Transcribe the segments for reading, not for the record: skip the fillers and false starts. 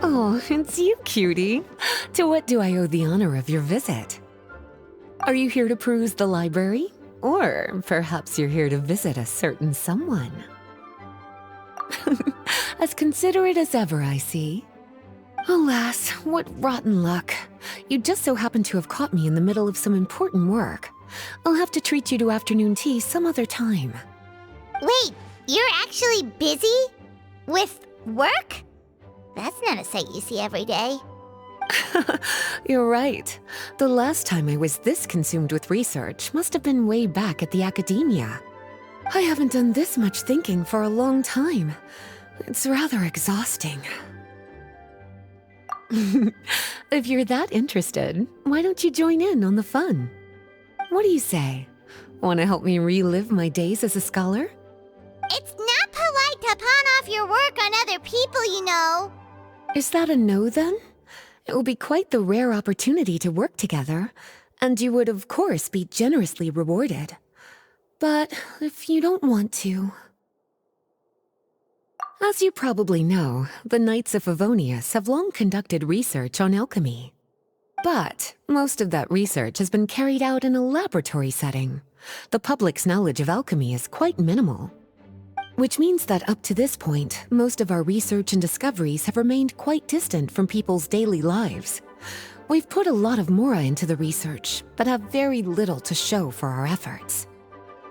Oh, it's you, cutie. To what do I owe the honor of your visit? Are you here to peruse the library? Or perhaps you're here to visit a certain someone? As considerate as ever, I see. Alas, what rotten luck. You just so happen to have caught me in the middle of some important work. I'll have to treat you to afternoon tea some other time. Wait, you're actually busy? With work? That's not a sight you see every day. You're right. The last time I was this consumed with research must have been way back at the academia. I haven't done this much thinking for a long time. It's rather exhausting. If you're that interested, why don't you join in on the fun? What do you say? Want to help me relive my days as a scholar? It's not polite to pawn off your work on other people, you know. Is that a no, then? It will be quite the rare opportunity to work together, and you would, of course, be generously rewarded. But if you don't want to... As you probably know, the Knights of Favonius have long conducted research on alchemy. But most of that research has been carried out in a laboratory setting. The public's knowledge of alchemy is quite minimal. Which means that up to this point, most of our research and discoveries have remained quite distant from people's daily lives. We've put a lot of mora into the research, but have very little to show for our efforts.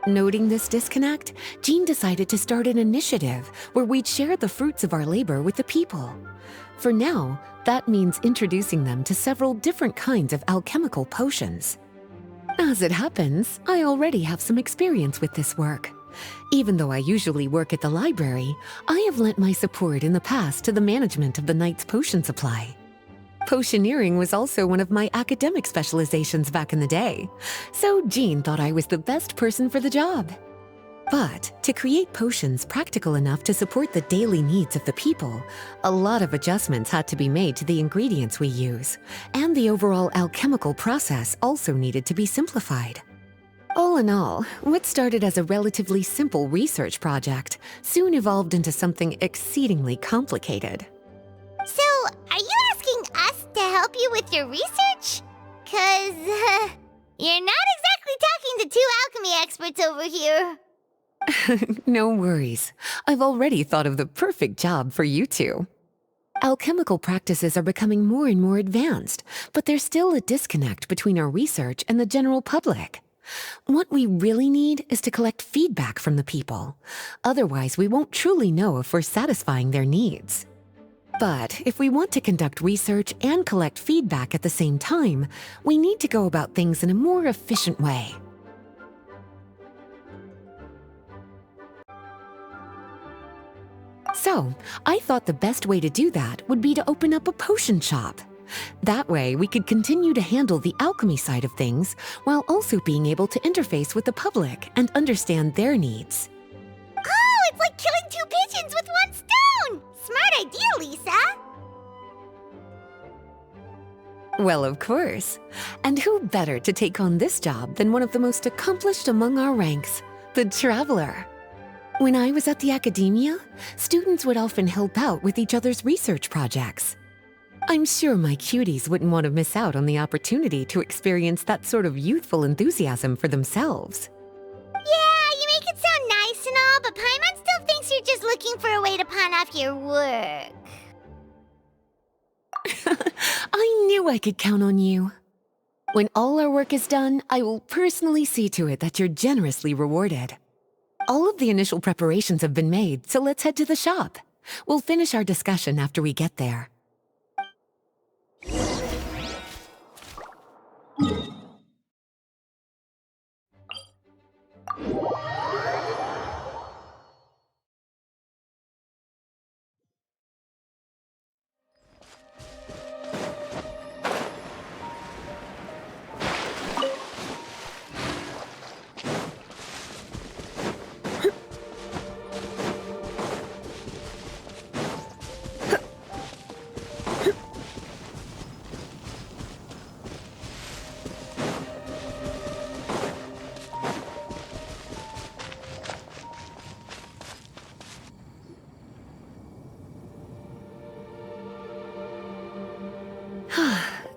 Noting this disconnect, Jean decided to start an initiative where we'd share the fruits of our labor with the people. For now, that means introducing them to several different kinds of alchemical potions. As it happens, I already have some experience with this work. Even though I usually work at the library, I have lent my support in the past to the management of the Knight's potion supply. Potioneering was also one of my academic specializations back in the day, so Jean thought I was the best person for the job. But to create potions practical enough to support the daily needs of the people, a lot of adjustments had to be made to the ingredients we use, and the overall alchemical process also needed to be simplified. All in all, what started as a relatively simple research project soon evolved into something exceedingly complicated. So, are you asking us to help you with your research? 'Cause, you're not exactly talking to two alchemy experts over here. No worries. I've already thought of the perfect job for you two. Alchemical practices are becoming more and more advanced, but there's still a disconnect between our research and the general public. What we really need is to collect feedback from the people. Otherwise, we won't truly know if we're satisfying their needs. But if we want to conduct research and collect feedback at the same time, we need to go about things in a more efficient way. So, I thought the best way to do that would be to open up a potion shop. That way, we could continue to handle the alchemy side of things while also being able to interface with the public and understand their needs. Oh, it's like killing two pigeons with one stone! Smart idea, Lisa! Well, of course. And who better to take on this job than one of the most accomplished among our ranks, the Traveler? When I was at the academia, students would often help out with each other's research projects. I'm sure my cuties wouldn't want to miss out on the opportunity to experience that sort of youthful enthusiasm for themselves. Yeah, you make it sound nice and all, but Paimon still thinks you're just looking for a way to pawn off your work. I knew I could count on you. When all our work is done, I will personally see to it that you're generously rewarded. All of the initial preparations have been made, so let's head to the shop. We'll finish our discussion after we get there.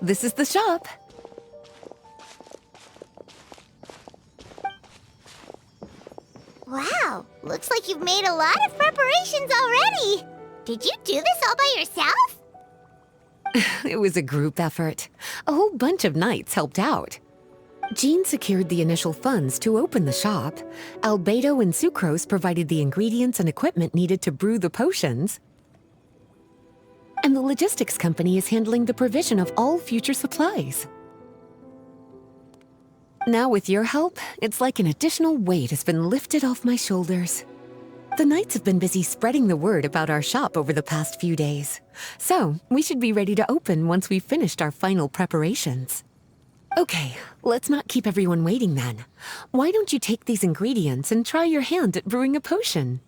this is the shop. Wow, looks like you've made a lot of preparations already. Did you do this all by yourself? It was a group effort. A whole bunch of knights helped out. Jean secured the initial funds to open the shop. Albedo and Sucrose provided the ingredients and equipment needed to brew the potions. And the logistics company is handling the provision of all future supplies. Now with your help, it's like an additional weight has been lifted off my shoulders. The knights have been busy spreading the word about our shop over the past few days. So, we should be ready to open once we've finished our final preparations. Okay, let's not keep everyone waiting then. Why don't you take these ingredients and try your hand at brewing a potion?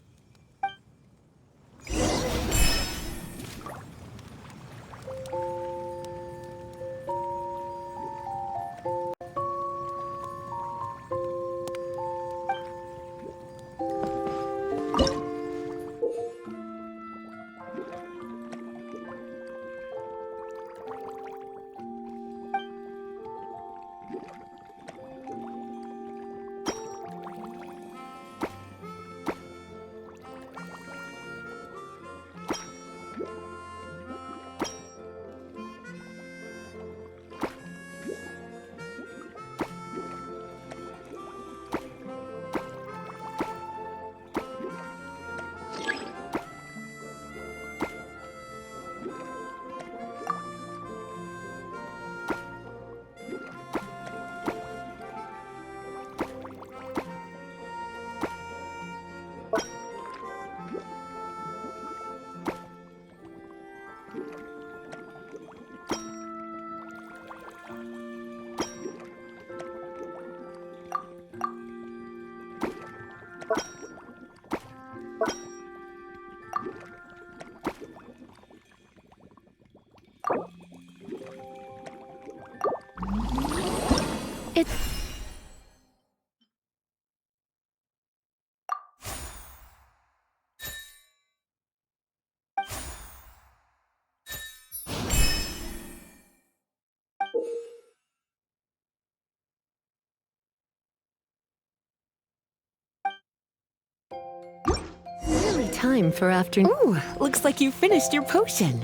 Nearly time for afternoon. Ooh, looks like you finished your potion.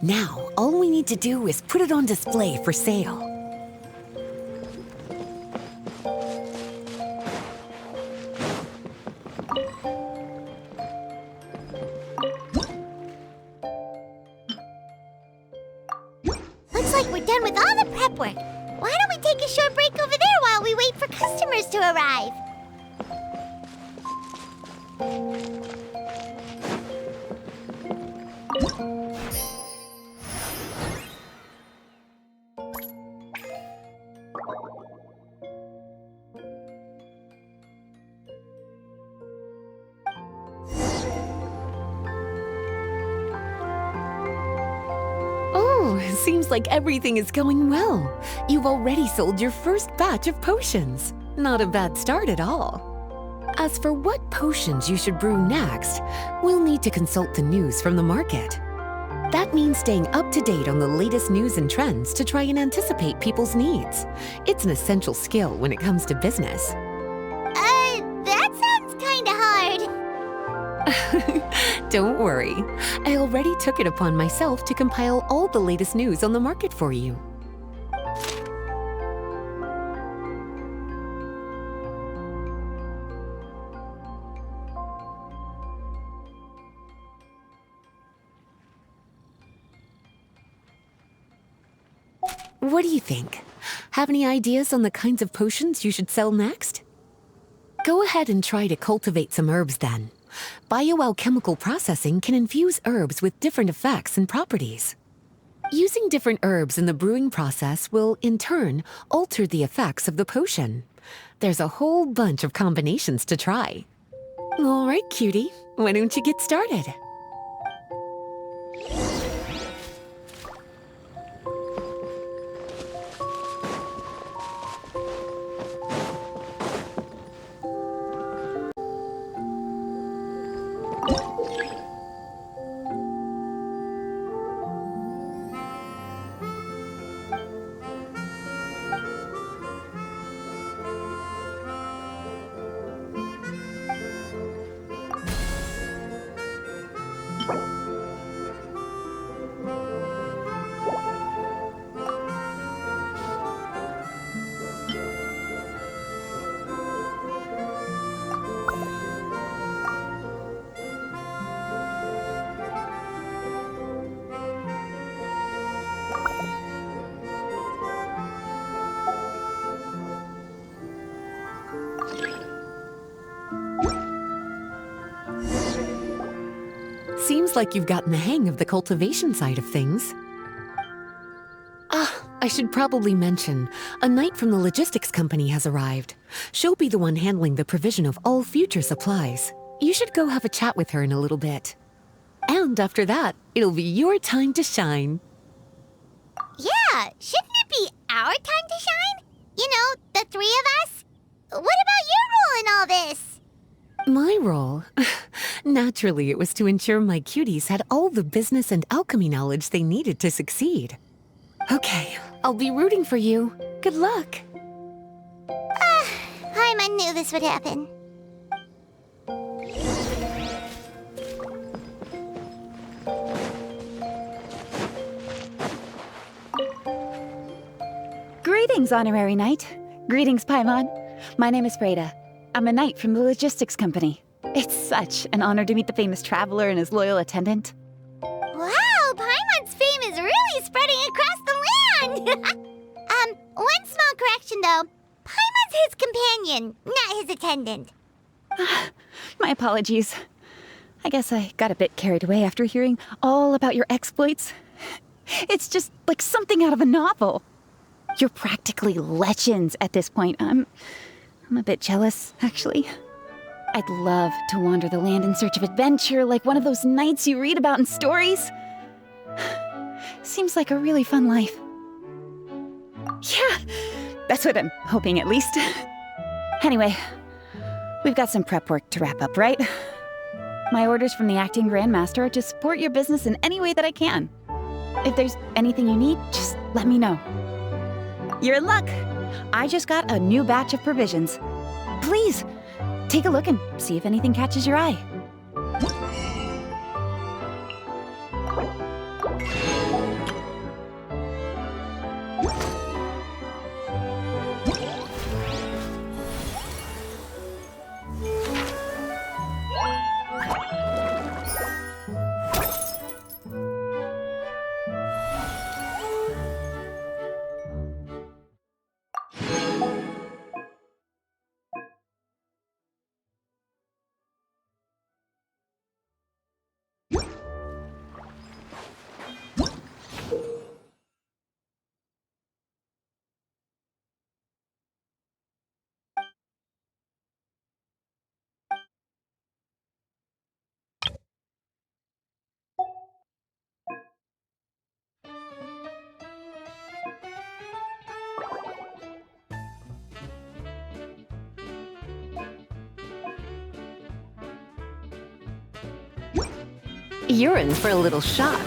Now, all we need to do is put it on display for sale. Looks like we're done with all the prep work. Why don't we take a short break over there while we wait for customers to arrive? Oh, seems like everything is going well. You've already sold your first batch of potions. Not a bad start at all. As for what potions you should brew next, we'll need to consult the news from the market. That means staying up to date on the latest news and trends to try and anticipate people's needs. It's an essential skill when it comes to business. That sounds kinda hard. Don't worry. I already took it upon myself to compile all the latest news on the market for you. What do you think? Have any ideas on the kinds of potions you should sell next? Go ahead and try to cultivate some herbs then. Bioalchemical processing can infuse herbs with different effects and properties. Using different herbs in the brewing process will, in turn, alter the effects of the potion. There's a whole bunch of combinations to try. All right, cutie, why don't you get started? Seems like you've gotten the hang of the cultivation side of things. I should probably mention, a knight from the logistics company has arrived. She'll be the one handling the provision of all future supplies. You should go have a chat with her in a little bit. And after that, it'll be your time to shine. Yeah, shouldn't it be our time to shine? You know, the three of us? What about your role in all this? My role? Naturally, it was to ensure my cuties had all the business and alchemy knowledge they needed to succeed. Okay, I'll be rooting for you. Good luck. I knew this would happen. Greetings, Honorary Knight. Greetings, Paimon. My name is Freda. I'm a knight from the logistics company. It's such an honor to meet the famous traveler and his loyal attendant. Wow, Paimon's fame is really spreading across the land! One small correction though. Paimon's his companion, not his attendant. My apologies. I guess I got a bit carried away after hearing all about your exploits. It's just like something out of a novel. You're practically legends at this point. I'm a bit jealous, actually. I'd love to wander the land in search of adventure like one of those knights you read about in stories. Seems like a really fun life. Yeah, that's what I'm hoping at least. Anyway, we've got some prep work to wrap up, right? My orders from the acting grandmaster are to support your business in any way that I can. If there's anything you need, just let me know. You're in luck. I just got a new batch of provisions. Please, take a look and see if anything catches your eye. You're in for a little shock.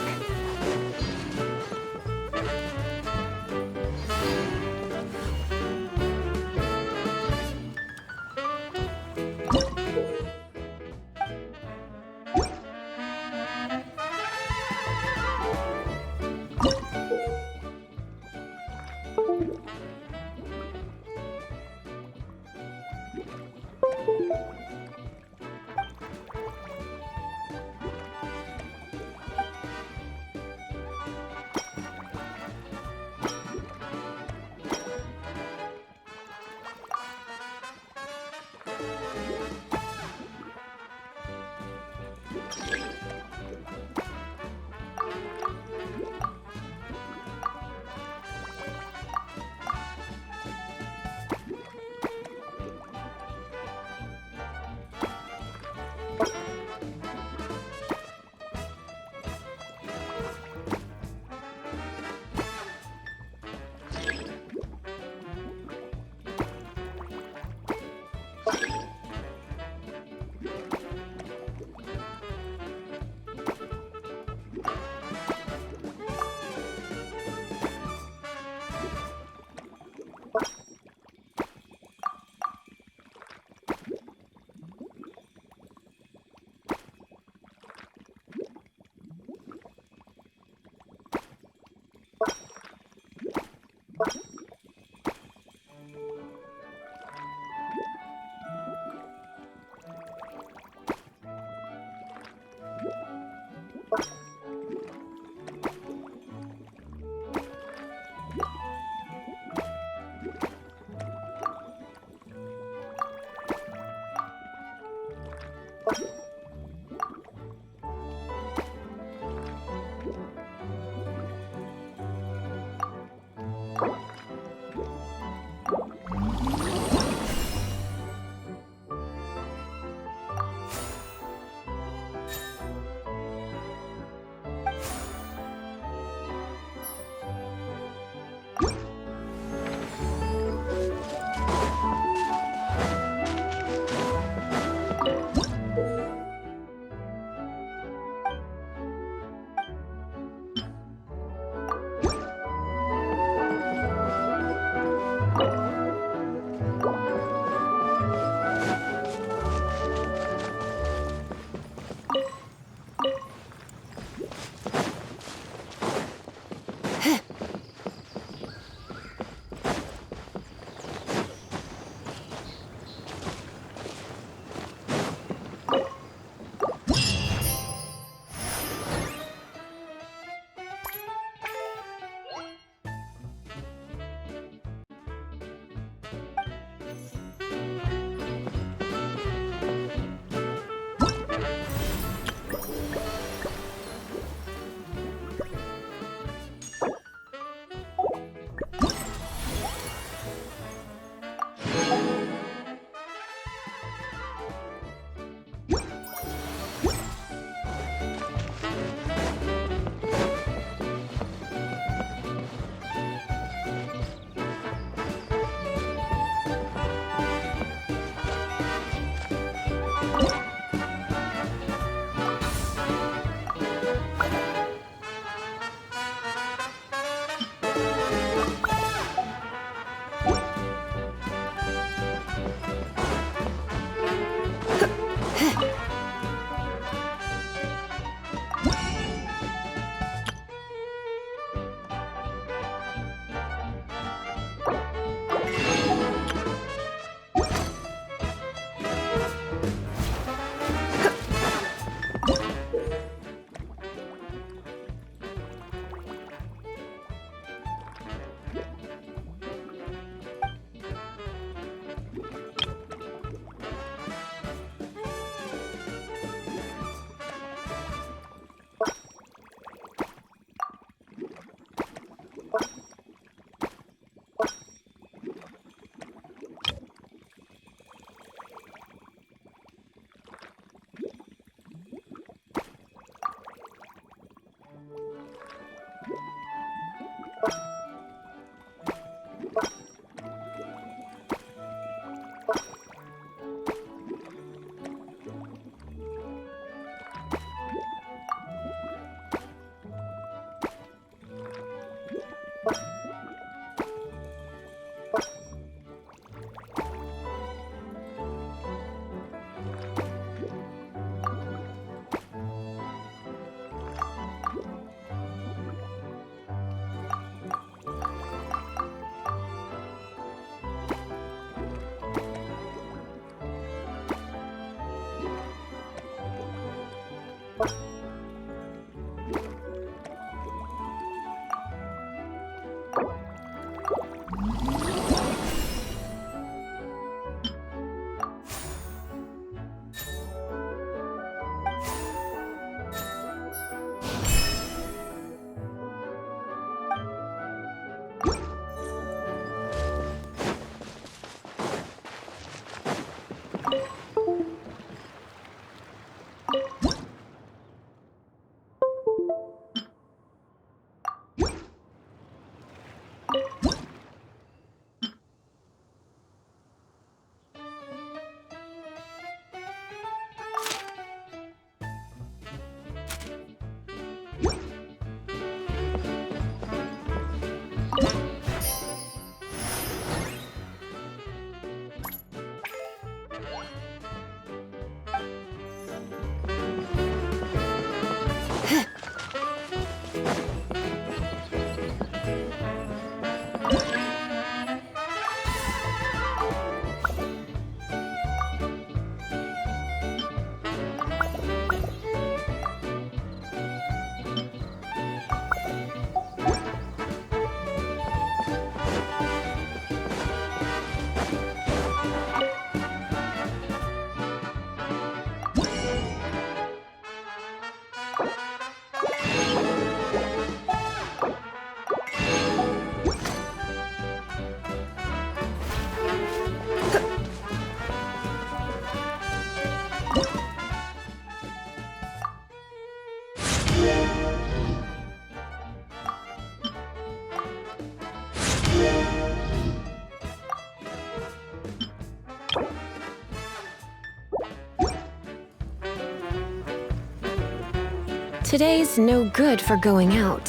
Today's no good for going out.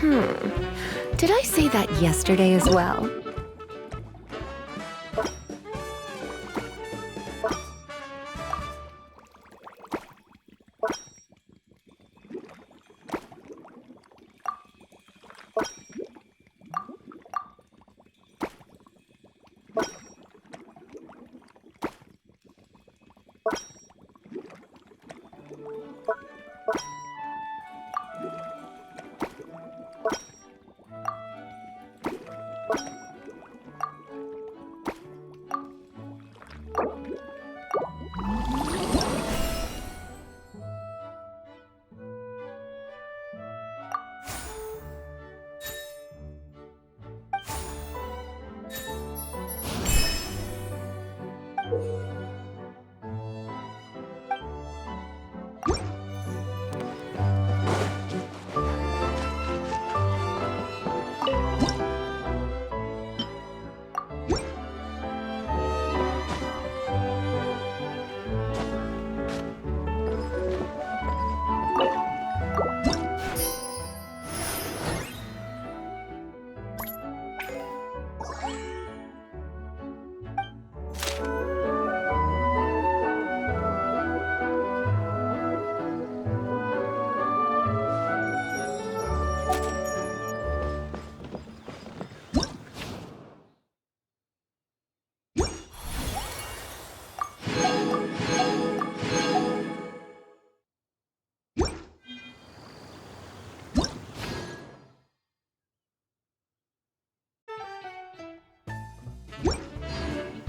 Did I say that yesterday as well?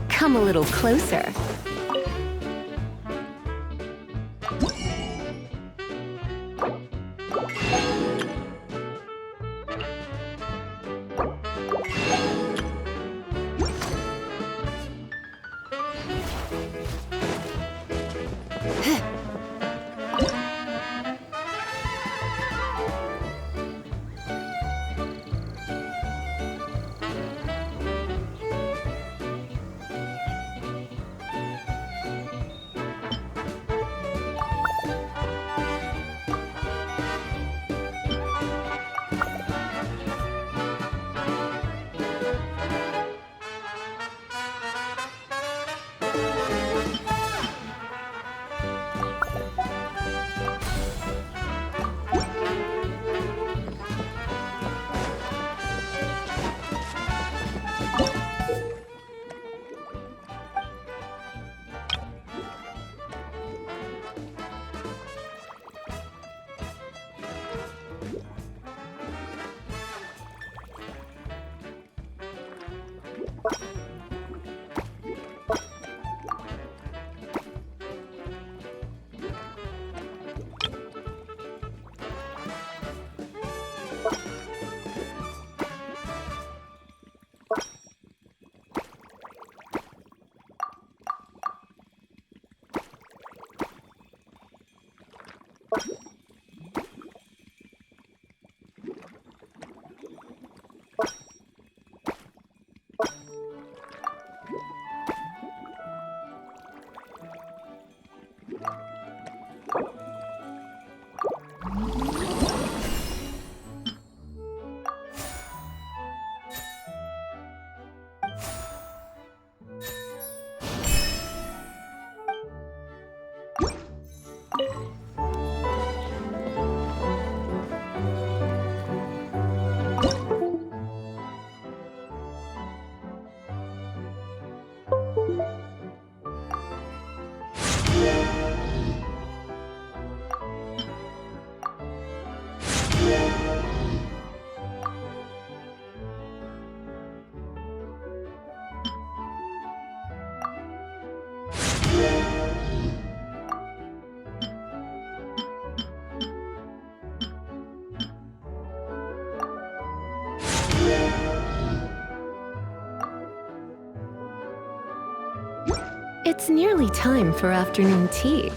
Come a little closer. It's nearly time for afternoon tea.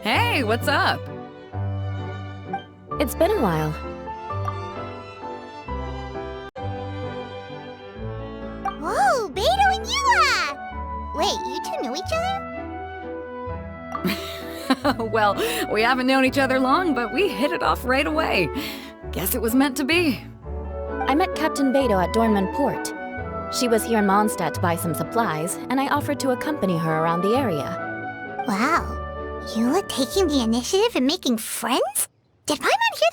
Hey, what's up? It's been a while. Whoa, Beto and Yula! Wait, you two know each other? Well, we haven't known each other long, but we hit it off right away. Guess it was meant to be. I met Captain Beto at Dornman Port. She was here in Mondstadt to buy some supplies, and I offered to accompany her around the area. Wow. Yula taking the initiative and making friends? Did Paimon hear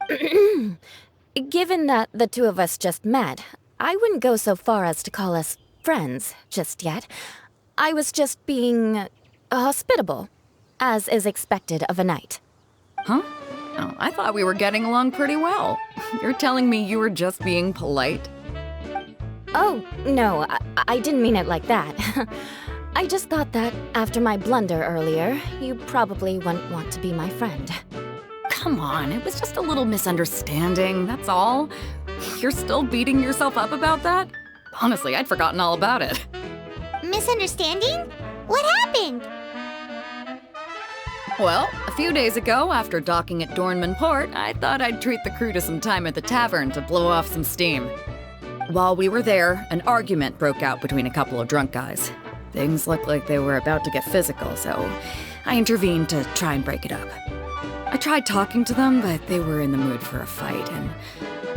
that right? Given that the two of us just met, I wouldn't go so far as to call us friends just yet. I was just being hospitable, as is expected of a knight. Huh? Oh, I thought we were getting along pretty well. You're telling me you were just being polite? Oh, no, I didn't mean it like that. I just thought that after my blunder earlier, you probably wouldn't want to be my friend. Come on, it was just a little misunderstanding, that's all. You're still beating yourself up about that? Honestly, I'd forgotten all about it. Misunderstanding? What happened? Well, a few days ago, after docking at Dornman Port, I thought I'd treat the crew to some time at the tavern to blow off some steam. While we were there, an argument broke out between a couple of drunk guys. Things looked like they were about to get physical, so I intervened to try and break it up. I tried talking to them, but they were in the mood for a fight, and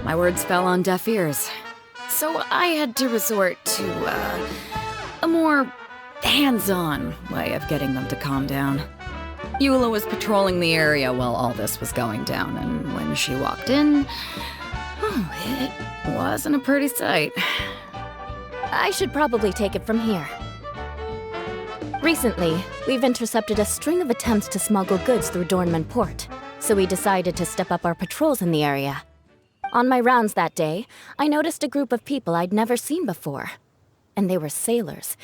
my words fell on deaf ears. So I had to resort to a more hands-on way of getting them to calm down. Eula was patrolling the area while all this was going down, and when she walked in, it wasn't a pretty sight. I should probably take it from here. Recently, we've intercepted a string of attempts to smuggle goods through Dornman Port, so we decided to step up our patrols in the area. On my rounds that day, I noticed a group of people I'd never seen before, and they were sailors.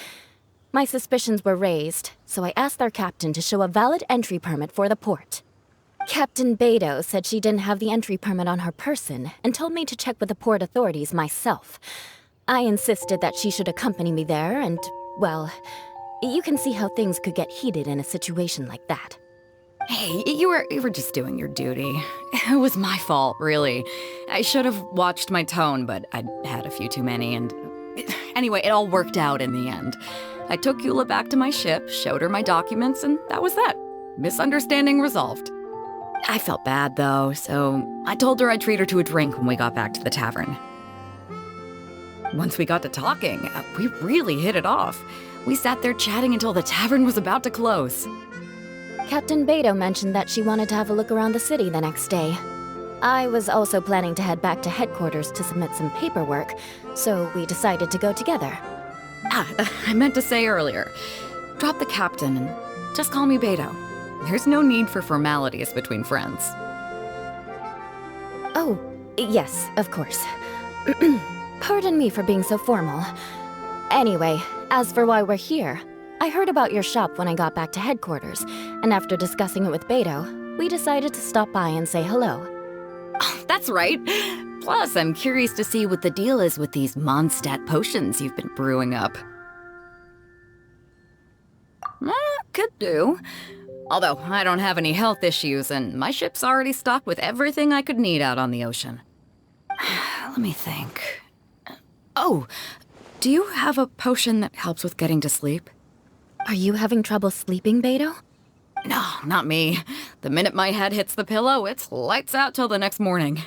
My suspicions were raised, so I asked their captain to show a valid entry permit for the port. Captain Beto said she didn't have the entry permit on her person and told me to check with the port authorities myself. I insisted that she should accompany me there and, well, you can see how things could get heated in a situation like that. Hey, you were just doing your duty. It was my fault, really. I should have watched my tone, but I'd had a few too many, and anyway, it all worked out in the end. I took Eula back to my ship, showed her my documents, and that was that. Misunderstanding resolved. I felt bad, though, so I told her I'd treat her to a drink when we got back to the tavern. Once we got to talking, we really hit it off. We sat there chatting until the tavern was about to close. Captain Beto mentioned that she wanted to have a look around the city the next day. I was also planning to head back to headquarters to submit some paperwork, so we decided to go together. I meant to say earlier, drop the captain and just call me Beto. There's no need for formalities between friends. Oh, yes, of course. Pardon me for being so formal. Anyway, as for why we're here, I heard about your shop when I got back to headquarters, and after discussing it with Beto, we decided to stop by and say hello. That's right. Plus, I'm curious to see what the deal is with these Mondstadt potions you've been brewing up. Could do. Although, I don't have any health issues, and my ship's already stocked with everything I could need out on the ocean. Let me think. Oh, do you have a potion that helps with getting to sleep? Are you having trouble sleeping, Beto? No, not me. The minute my head hits the pillow, it's lights out till the next morning.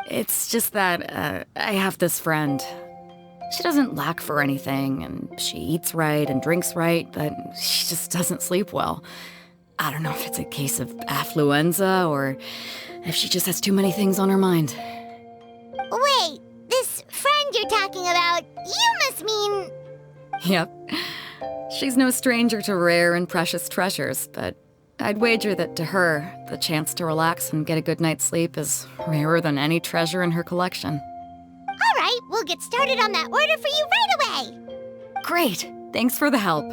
It's just that, I have this friend. She doesn't lack for anything, and she eats right and drinks right, but she just doesn't sleep well. I don't know if it's a case of affluenza, or if she just has too many things on her mind. Wait, this friend you're talking about, you must mean... Yep. She's no stranger to rare and precious treasures, but I'd wager that to her, the chance to relax and get a good night's sleep is rarer than any treasure in her collection. All right, we'll get started on that order for you right away. Great! Thanks for the help.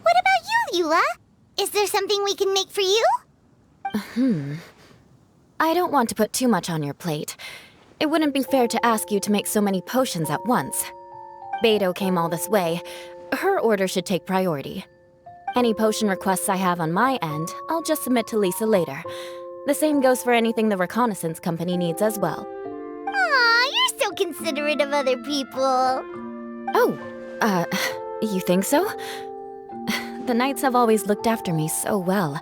What about you, Eula? Is there something we can make for you? I don't want to put too much on your plate. It wouldn't be fair to ask you to make so many potions at once. Beto came all this way. Her order should take priority. Any potion requests I have on my end, I'll just submit to Lisa later. The same goes for anything the reconnaissance company needs as well. Aw, you're so considerate of other people. Oh, you think so? The Knights have always looked after me so well.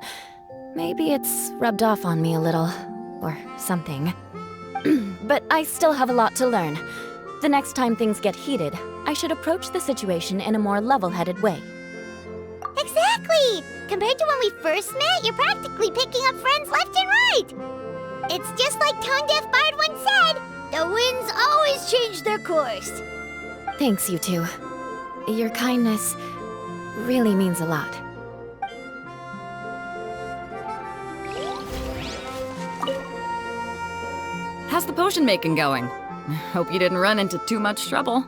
Maybe it's rubbed off on me a little, or something. But I still have a lot to learn. The next time things get heated, I should approach the situation in a more level-headed way. Exactly! Compared to when we first met, you're practically picking up friends left and right. It's just like Tone Deaf Bard once said, the winds always change their course. Thanks, you two. Your kindness really means a lot. How's the potion making going? Hope you didn't run into too much trouble.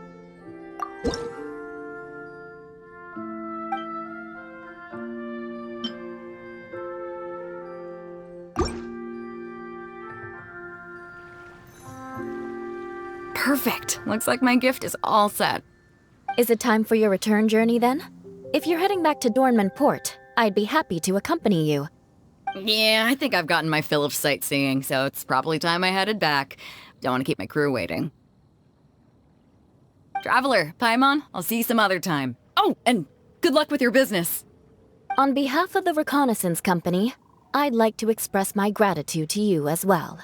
Perfect. Looks like my gift is all set. Is it time for your return journey then? If you're heading back to Dornman Port, I'd be happy to accompany you. Yeah, I think I've gotten my fill of sightseeing, so it's probably time I headed back. Don't want to keep my crew waiting. Traveler, Paimon, I'll see you some other time. Oh, and good luck with your business. On behalf of the reconnaissance company, I'd like to express my gratitude to you as well.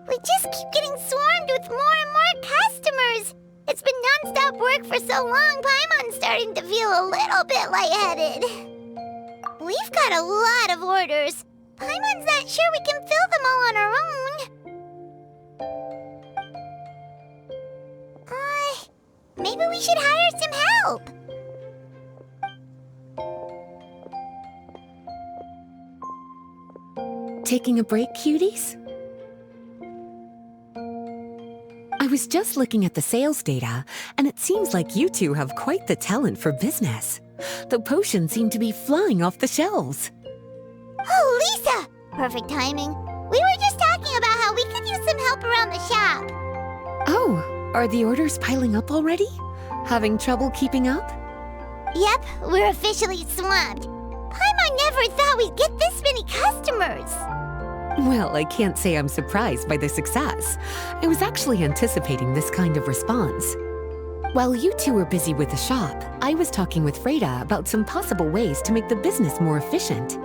We just keep getting swarmed with more and more customers. It's been non-stop work for so long, Paimon's starting to feel a little bit lightheaded. We've got a lot of orders. Paimon's not sure we can fill them all on our own. Maybe we should hire some help. Taking a break, cuties? I was just looking at the sales data, and it seems like you two have quite the talent for business. The potions seem to be flying off the shelves. Oh, Lisa! Perfect timing. We were just talking about how we could use some help around the shop. Oh, are the orders piling up already? Having trouble keeping up? Yep, we're officially swamped. Paimon never thought we'd get this many customers. Well, I can't say I'm surprised by the success. I was actually anticipating this kind of response. While you two were busy with the shop, I was talking with Freda about some possible ways to make the business more efficient.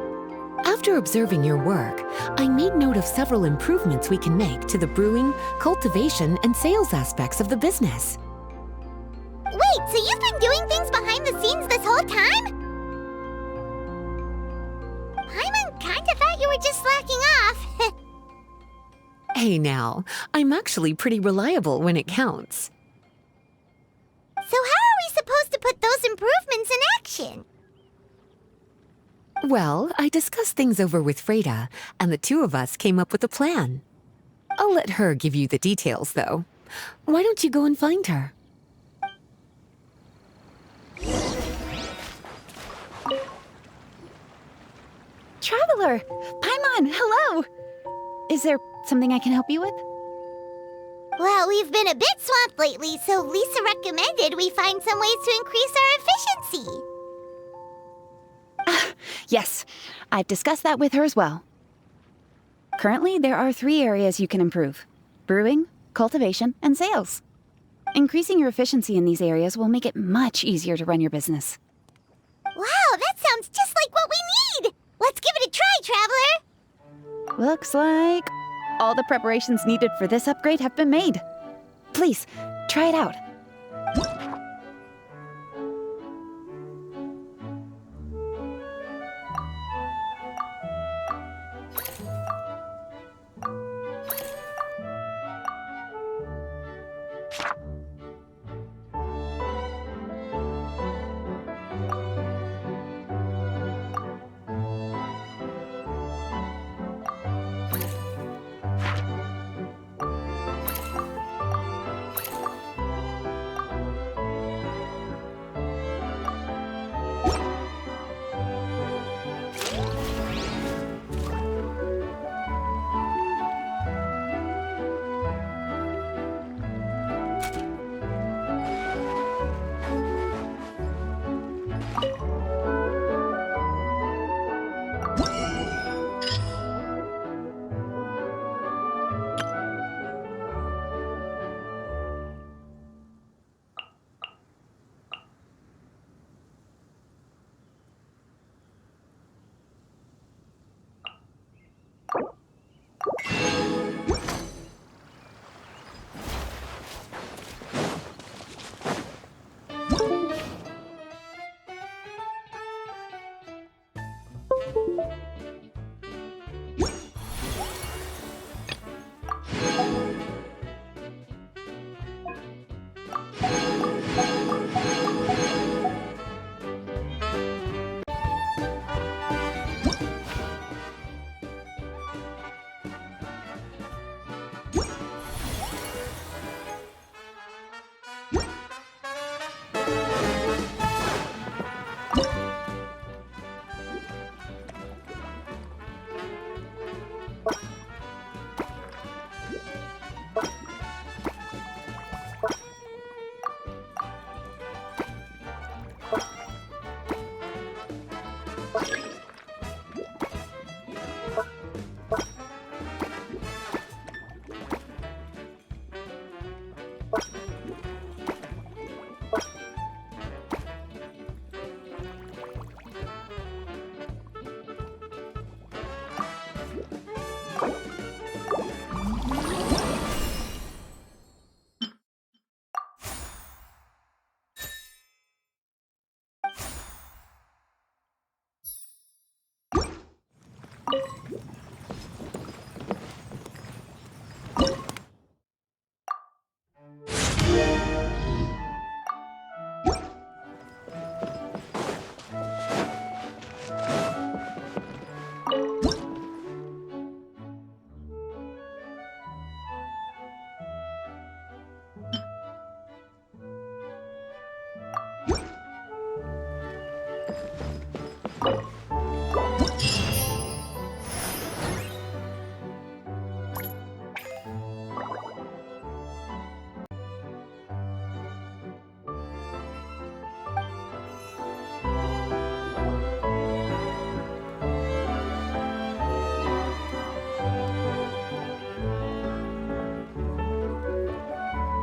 After observing your work, I made note of several improvements we can make to the brewing, cultivation, and sales aspects of the business. Wait, so you've been doing things behind the scenes this whole time? Paimon kinda thought you were just slacking off. Hey now, I'm actually pretty reliable when it counts. So how are we supposed to put those improvements in action? Well, I discussed things over with Freda, and the two of us came up with a plan. I'll let her give you the details, though. Why don't you go and find her? Traveler! Paimon, hello! Is there something I can help you with? Well, we've been a bit swamped lately, so Lisa recommended we find some ways to increase our efficiency. Yes, I've discussed that with her as well. Currently, there are 3 areas you can improve: brewing, cultivation, and sales. Increasing your efficiency in these areas will make it much easier to run your business. Wow, that sounds just like what we need! Let's give it a try, Traveler! Looks like all the preparations needed for this upgrade have been made. Please, try it out.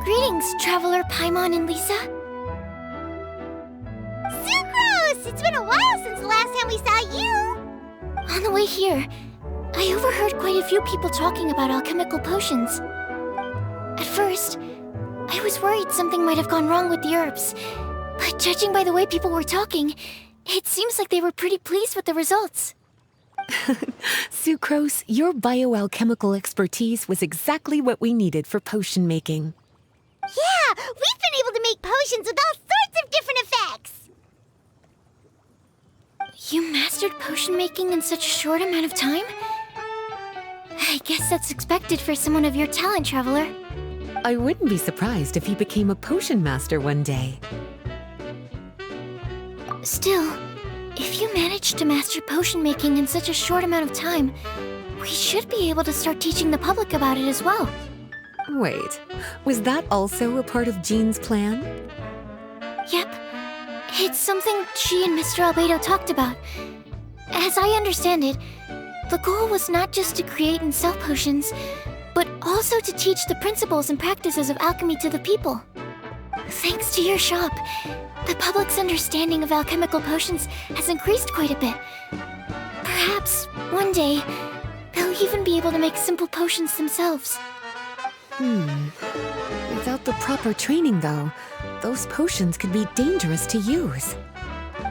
Greetings, Traveler Paimon and Lisa. Sucrose! It's been a while since the last time we saw you! On the way here, I overheard quite a few people talking about alchemical potions. At first, I was worried something might have gone wrong with the herbs, but judging by the way people were talking, it seems like they were pretty pleased with the results. Sucrose, your bioalchemical expertise was exactly what we needed for potion making. Yeah, we've been able to make potions with all sorts of different effects! You mastered potion making in such a short amount of time? I guess that's expected for someone of your talent, Traveler. I wouldn't be surprised if he became a potion master one day. Still, if you managed to master potion making in such a short amount of time, we should be able to start teaching the public about it as well. Wait, was that also a part of Jean's plan? Yep. It's something she and Mr. Albedo talked about. As I understand it, the goal was not just to create and sell potions, but also to teach the principles and practices of alchemy to the people. Thanks to your shop, the public's understanding of alchemical potions has increased quite a bit. Perhaps, one day, they'll even be able to make simple potions themselves. Without the proper training, though, those potions could be dangerous to use.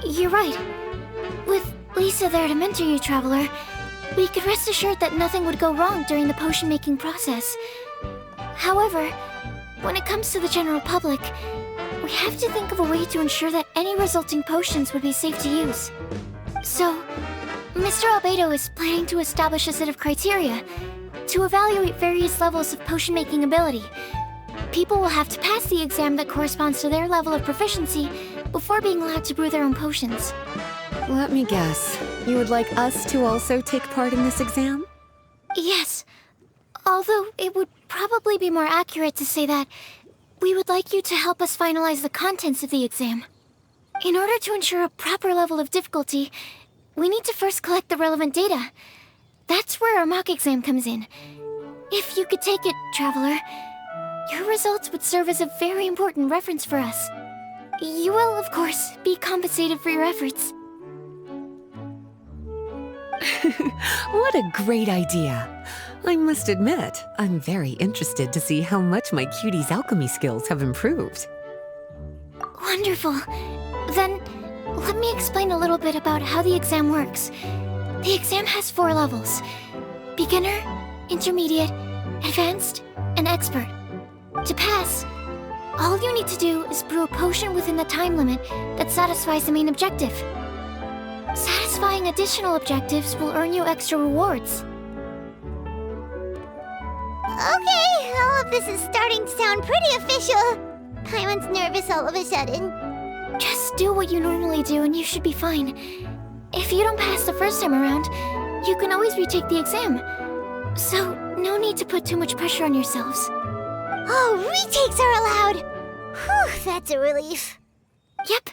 You're right. With Lisa there to mentor you, Traveler, we could rest assured that nothing would go wrong during the potion-making process. However, when it comes to the general public, we have to think of a way to ensure that any resulting potions would be safe to use. So, Mr. Albedo is planning to establish a set of criteria to evaluate various levels of potion-making ability. People will have to pass the exam that corresponds to their level of proficiency before being allowed to brew their own potions. Let me guess. You would like us to also take part in this exam? Yes. Although it would probably be more accurate to say that we would like you to help us finalize the contents of the exam. In order to ensure a proper level of difficulty, we need to first collect the relevant data. That's where our mock exam comes in. If you could take it, Traveler, your results would serve as a very important reference for us. You will, of course, be compensated for your efforts. What a great idea! I must admit, I'm very interested to see how much my cutie's alchemy skills have improved. Wonderful. Then, let me explain a little bit about how the exam works. The exam has 4 levels: beginner, intermediate, advanced, and expert. To pass, all you need to do is brew a potion within the time limit that satisfies the main objective. Satisfying additional objectives will earn you extra rewards. Okay, all of this is starting to sound pretty official. Paimon's nervous all of a sudden. Just do what you normally do and you should be fine. If you don't pass the first time around, you can always retake the exam. So, no need to put too much pressure on yourselves. Oh, retakes are allowed! Whew, that's a relief. Yep.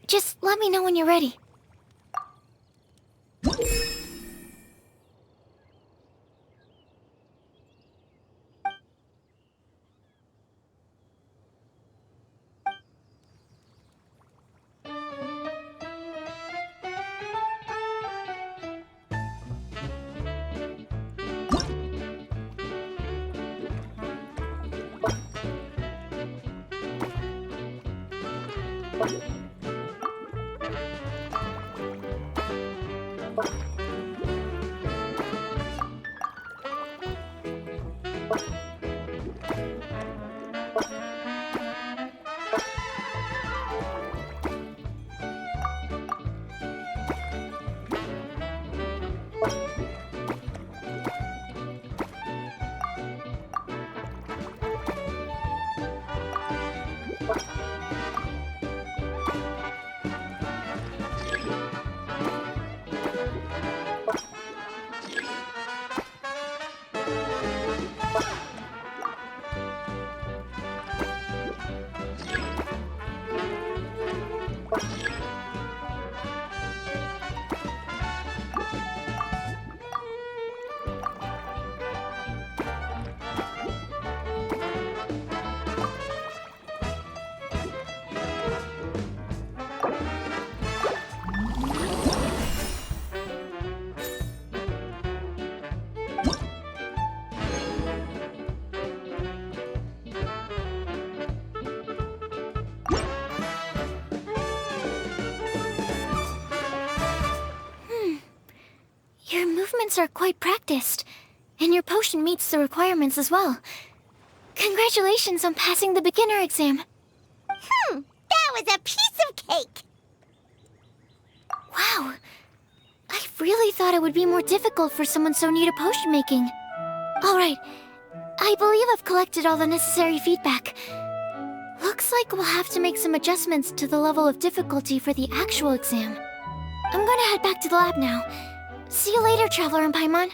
Just let me know when you're ready. Your movements are quite practiced, and your potion meets the requirements as well. Congratulations on passing the beginner exam. That was a piece of cake! Wow. I really thought it would be more difficult for someone so new to potion making. Alright, I believe I've collected all the necessary feedback. Looks like we'll have to make some adjustments to the level of difficulty for the actual exam. I'm gonna head back to the lab now. See you later, Traveler and Paimon.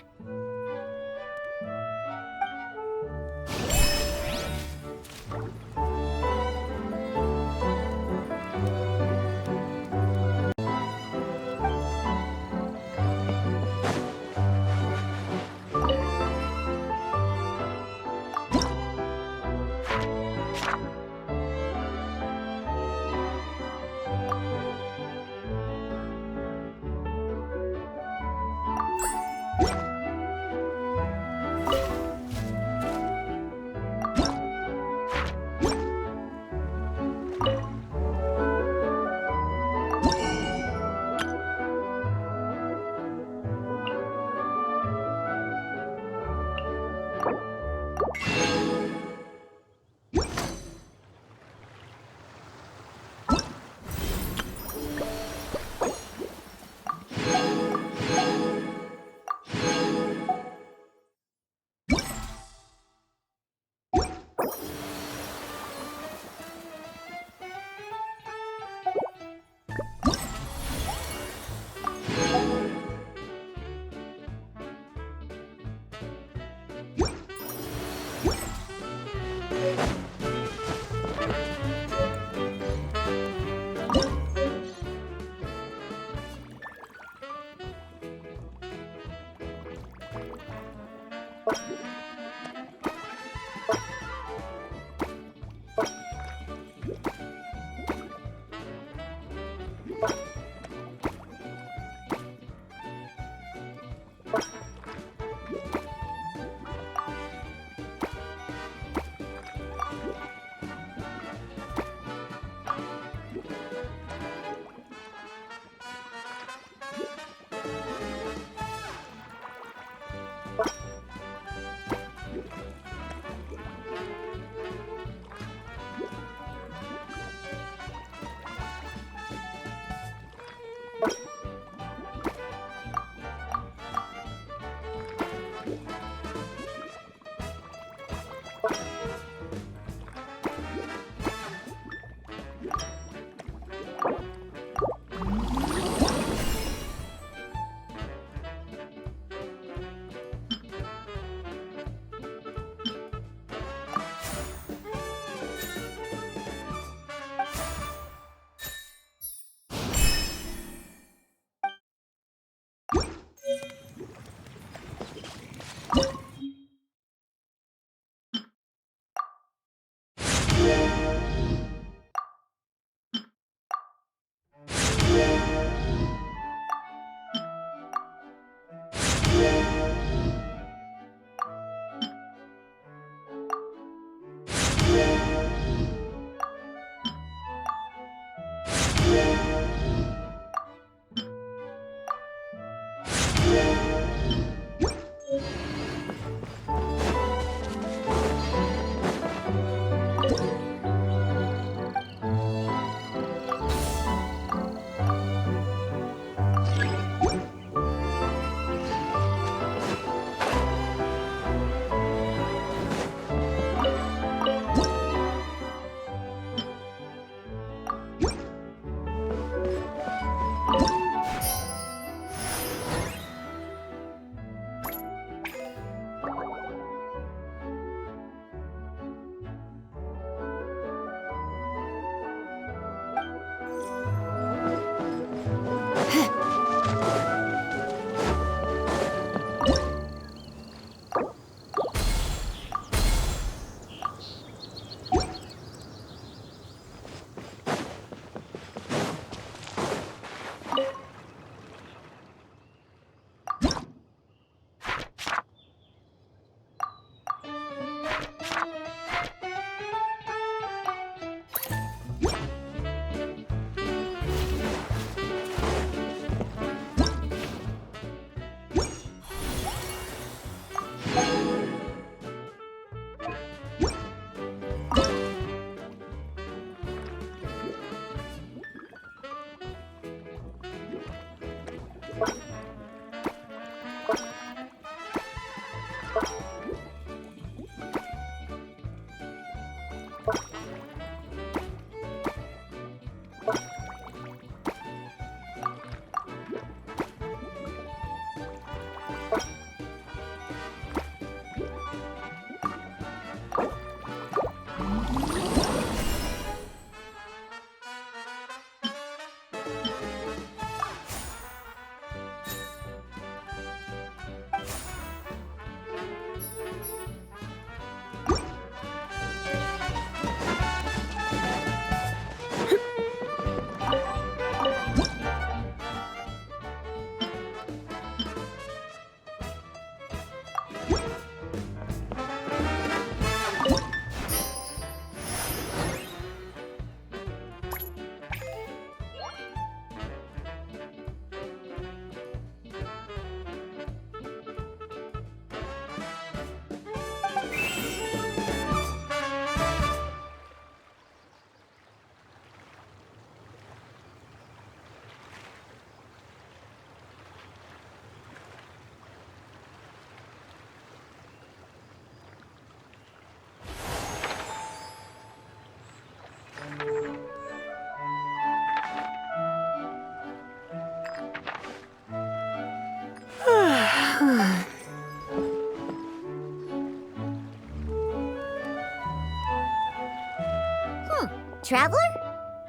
Traveler?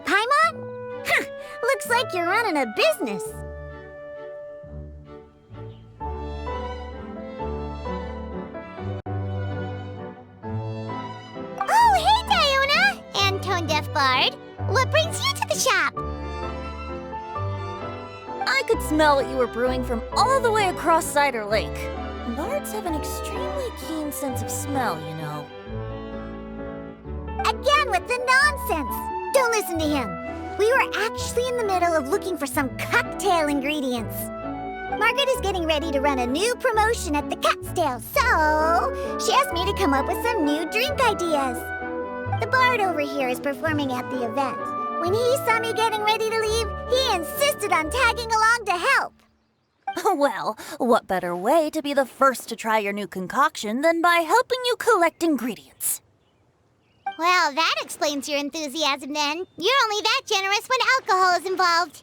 Paimon? Huh, looks like you're running a business. Oh, hey, Diona! And Tone Deaf Bard. What brings you to the shop? I could smell what you were brewing from all the way across Cider Lake. Bards have an extremely keen sense of smell, you know. Again with the nonsense! Don't listen to him. We were actually in the middle of looking for some cocktail ingredients. Margaret is getting ready to run a new promotion at the Catstail, so she asked me to come up with some new drink ideas. The bard over here is performing at the event. When he saw me getting ready to leave, he insisted on tagging along to help. Well, what better way to be the first to try your new concoction than by helping you collect ingredients? Well, that explains your enthusiasm then. You're only that generous when alcohol is involved.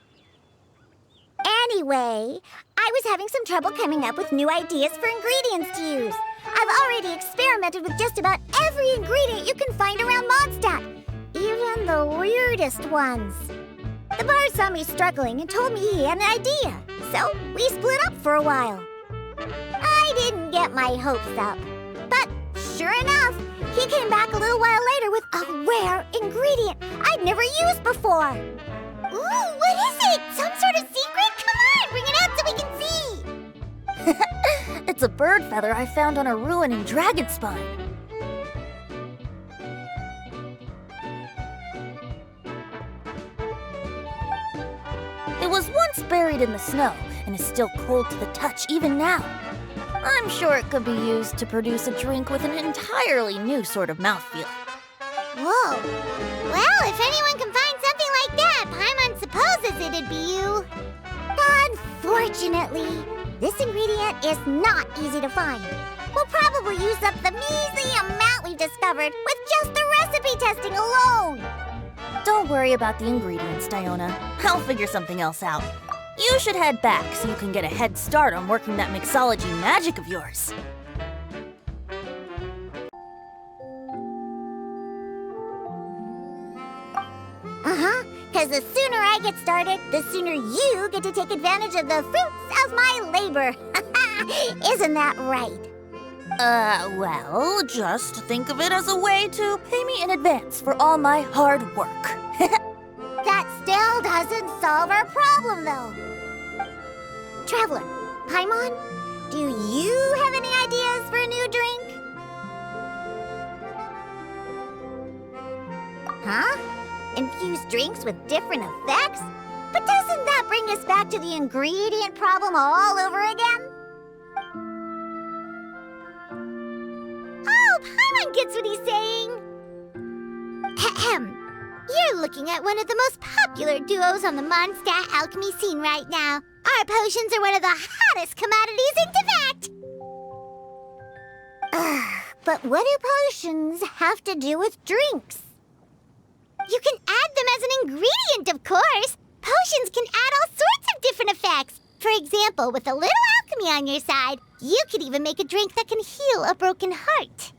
Anyway, I was having some trouble coming up with new ideas for ingredients to use. I've already experimented with just about every ingredient you can find around Mondstadt, even the weirdest ones. The bard saw me struggling and told me he had an idea, so we split up for a while. I didn't get my hopes up, but sure enough, he came back a little while later with a rare ingredient I'd never used before. Ooh, what is it? Some sort of secret? Come on, bring it out so we can see. It's a bird feather I found on a ruin in Dragonspine. It was once buried in the snow and is still cold to the touch even now. I'm sure it could be used to produce a drink with an entirely new sort of mouthfeel. Whoa. Well, if anyone can find something like that, Paimon supposes it'd be you. Unfortunately, this ingredient is not easy to find. We'll probably use up the measly amount we've discovered with just the recipe testing alone. Don't worry about the ingredients, Diona. I'll figure something else out. You should head back so you can get a head start on working that mixology magic of yours. Because the sooner I get started, the sooner you get to take advantage of the fruits of my labor. Isn't that right? Well, just think of it as a way to pay me in advance for all my hard work. That still doesn't solve our problem, though. Traveler, Paimon, do you have any ideas for a new drink? Huh? Infused drinks with different effects? But doesn't that bring us back to the ingredient problem all over again? Oh, Paimon gets what he's saying. Ahem. You're looking at one of the most popular duos on the Mondstadt alchemy scene right now. Our potions are one of the hottest commodities in Tibet. But what do potions have to do with drinks? You can add them as an ingredient, of course. Potions can add all sorts of different effects. For example, with a little alchemy on your side, you could even make a drink that can heal a broken heart.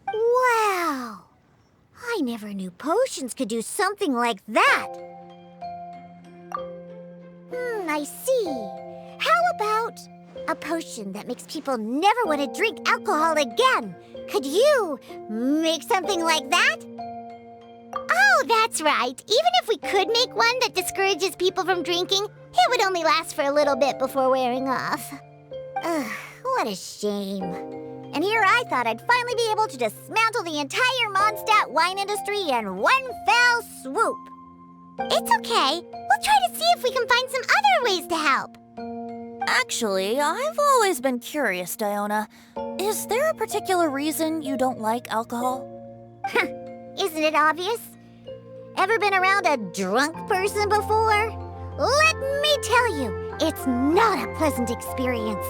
Wow! I never knew potions could do something like that. I see. How about a potion that makes people never want to drink alcohol again? Could you make something like that? Oh, that's right. Even if we could make one that discourages people from drinking, it would only last for a little bit before wearing off. Ugh, what a shame. And here I thought I'd finally be able to dismantle the entire Mondstadt wine industry in one fell swoop. It's okay. We'll try to see if we can find some other ways to help. Actually, I've always been curious, Diona. Is there a particular reason you don't like alcohol? Isn't it obvious? Ever been around a drunk person before? Let me tell you, it's not a pleasant experience.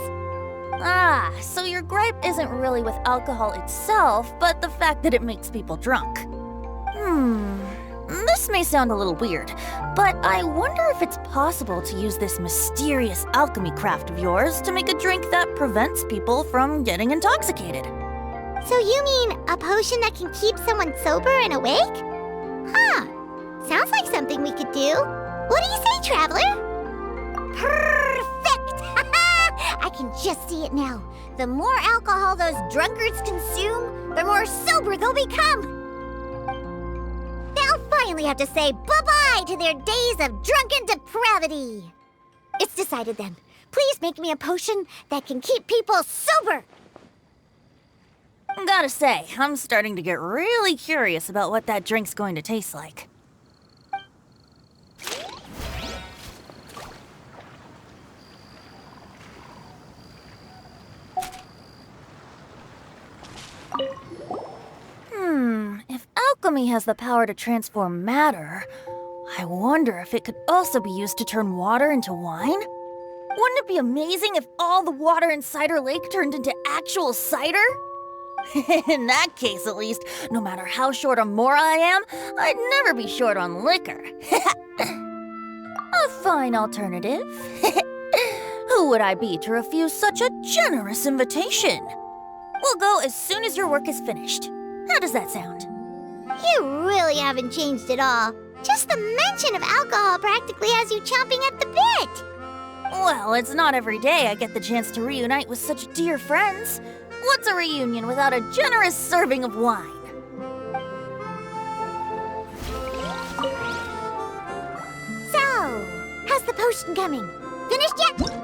Ah, so your gripe isn't really with alcohol itself, but the fact that it makes people drunk. This may sound a little weird, but I wonder if it's possible to use this mysterious alchemy craft of yours to make a drink that prevents people from getting intoxicated. So you mean a potion that can keep someone sober and awake? Huh, Sounds like something we could do. What do you say, Traveler? Perfect! I can just see it now. The more alcohol those drunkards consume, the more sober they'll become. They'll finally have to say bye-bye to their days of drunken depravity. It's decided then. Please make me a potion that can keep people sober. Gotta say, I'm starting to get really curious about what that drink's going to taste like. If alchemy has the power to transform matter, I wonder if it could also be used to turn water into wine? Wouldn't it be amazing if all the water in Cider Lake turned into actual cider? In that case, at least, no matter how short on Mora I am, I'd never be short on liquor. A fine alternative. Who would I be to refuse such a generous invitation? We'll go as soon as your work is finished. How does that sound? You really haven't changed at all. Just the mention of alcohol practically has you chomping at the bit. Well, it's not every day I get the chance to reunite with such dear friends. What's a reunion without a generous serving of wine? So, how's the potion coming? Finished yet?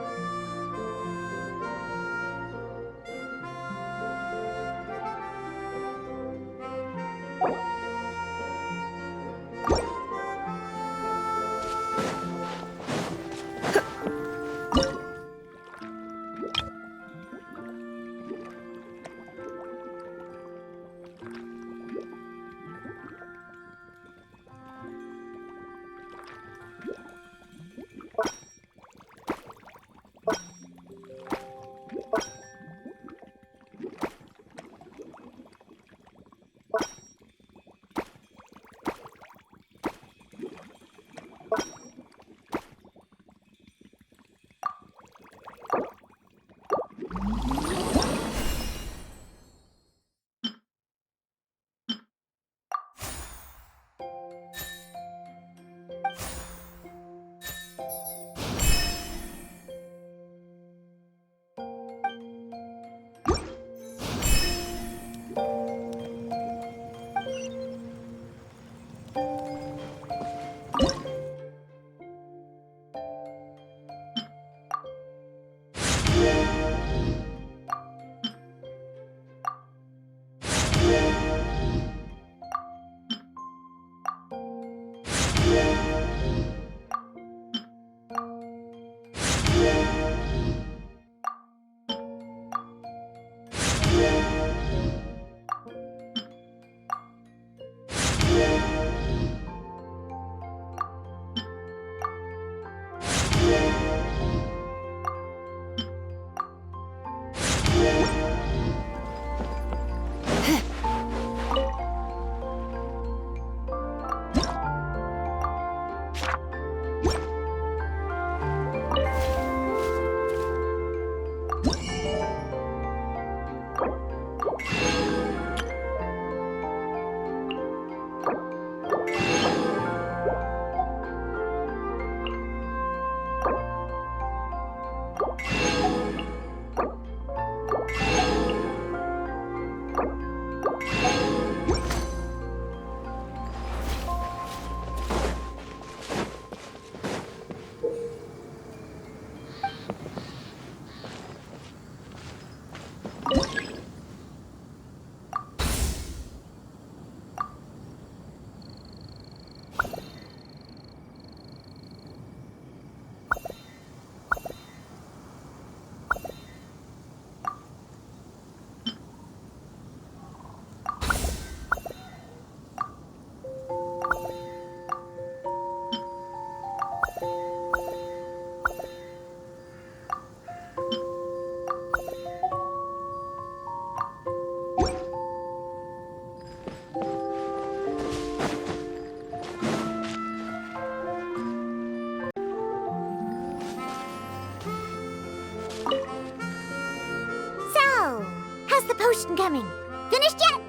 Potion coming. Finished yet?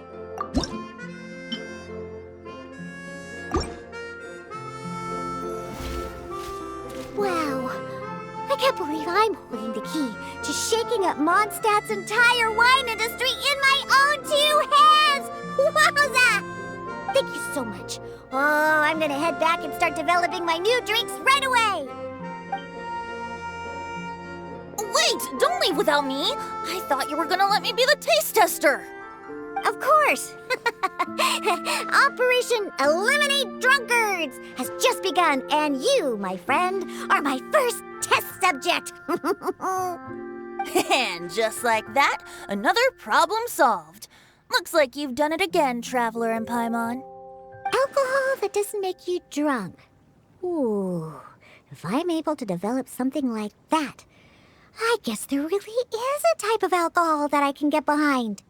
I'm holding the key to shaking up Mondstadt's entire wine industry in my own 2 hands! Wowza! Thank you so much. Oh, I'm gonna head back and start developing my new drinks right away! Wait, don't leave without me! I thought you were gonna let me be the taste tester! Of course! Operation Eliminate Drunkards has just begun, and you, my friend, are my first test subject! And just like that, another problem solved. Looks like you've done it again, Traveler and Paimon. Alcohol that doesn't make you drunk. Ooh, if I'm able to develop something like that, I guess there really is a type of alcohol that I can get behind.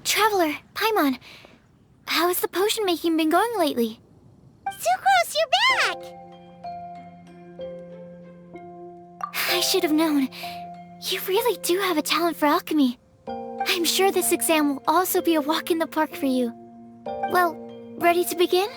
Traveler, Paimon, how has the potion making been going lately? Sucrose, you're back! I should have known. You really do have a talent for alchemy. I'm sure this exam will also be a walk in the park for you. Well, ready to begin?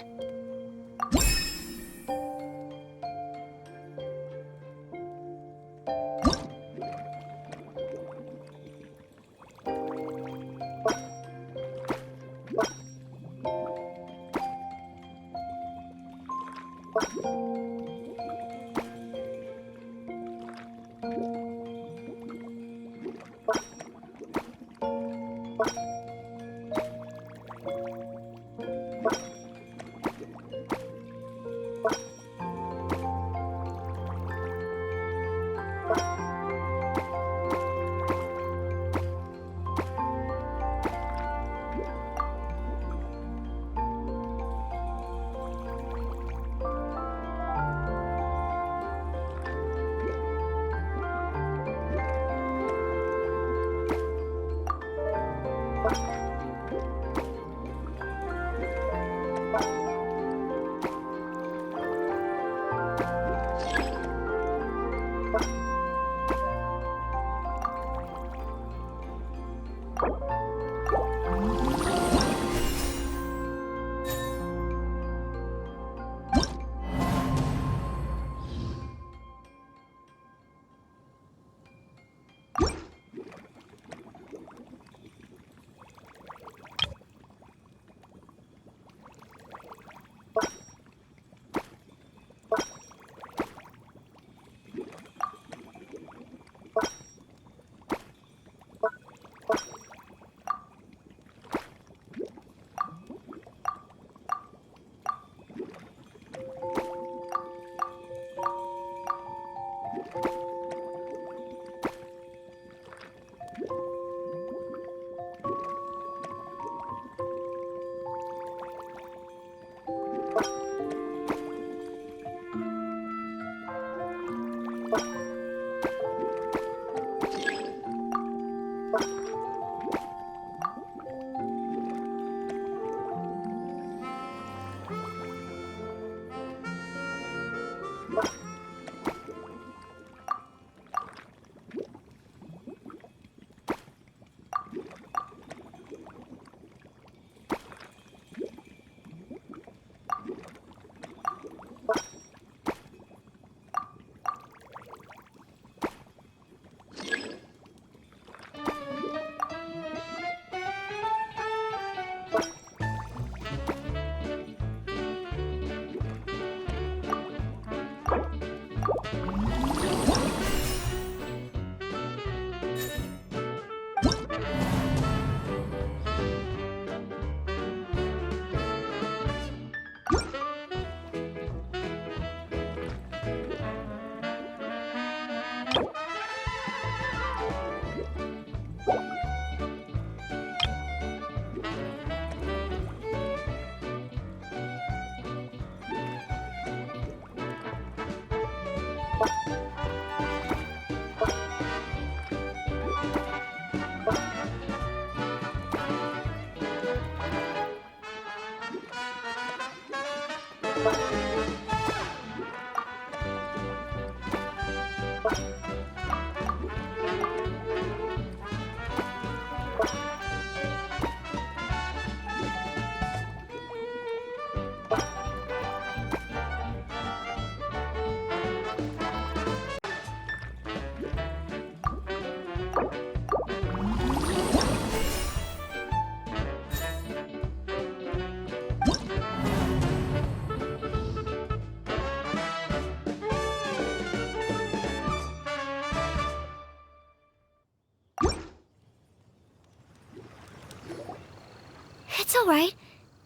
It's alright.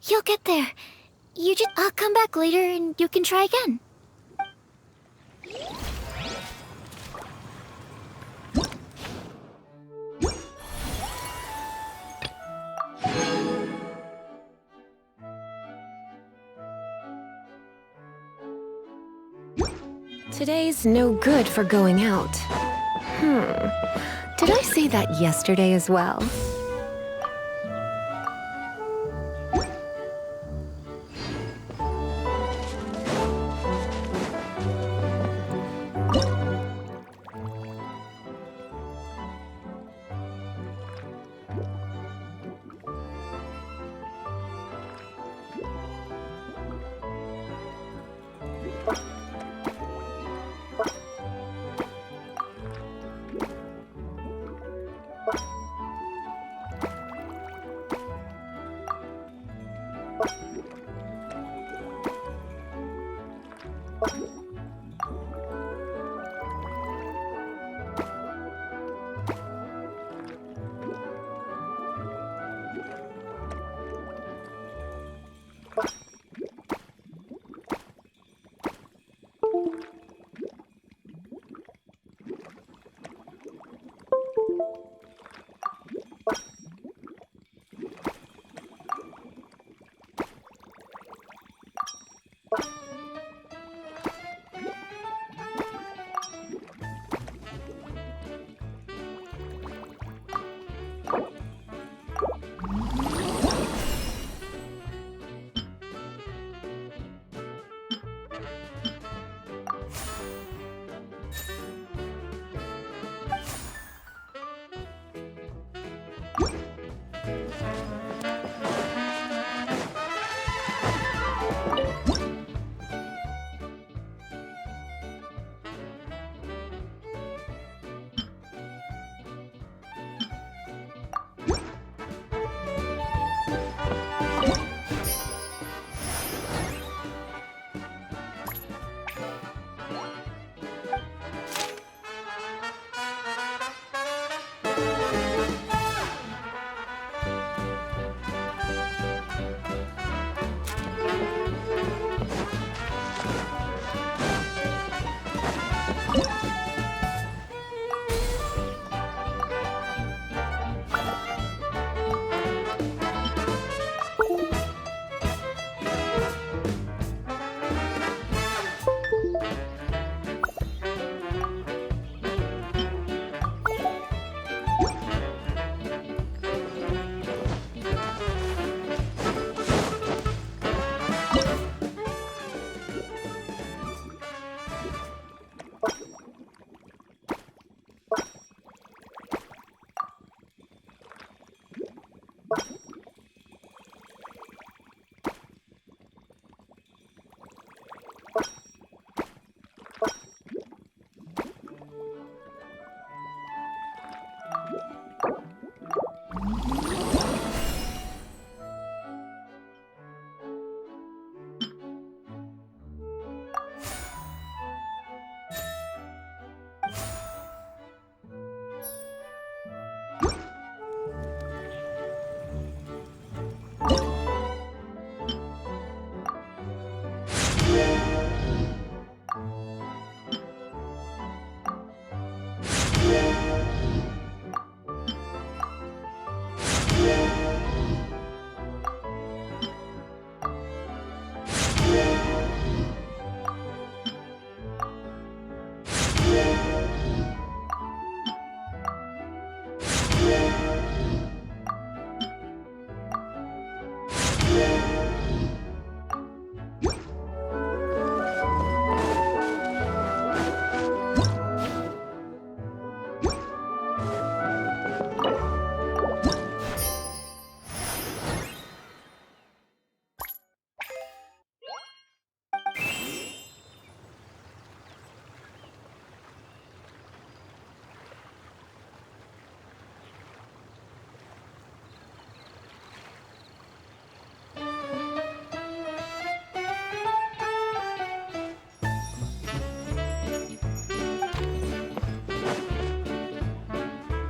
You'll get there. I'll come back later and you can try again. Today's no good for going out. Did I say that yesterday as well?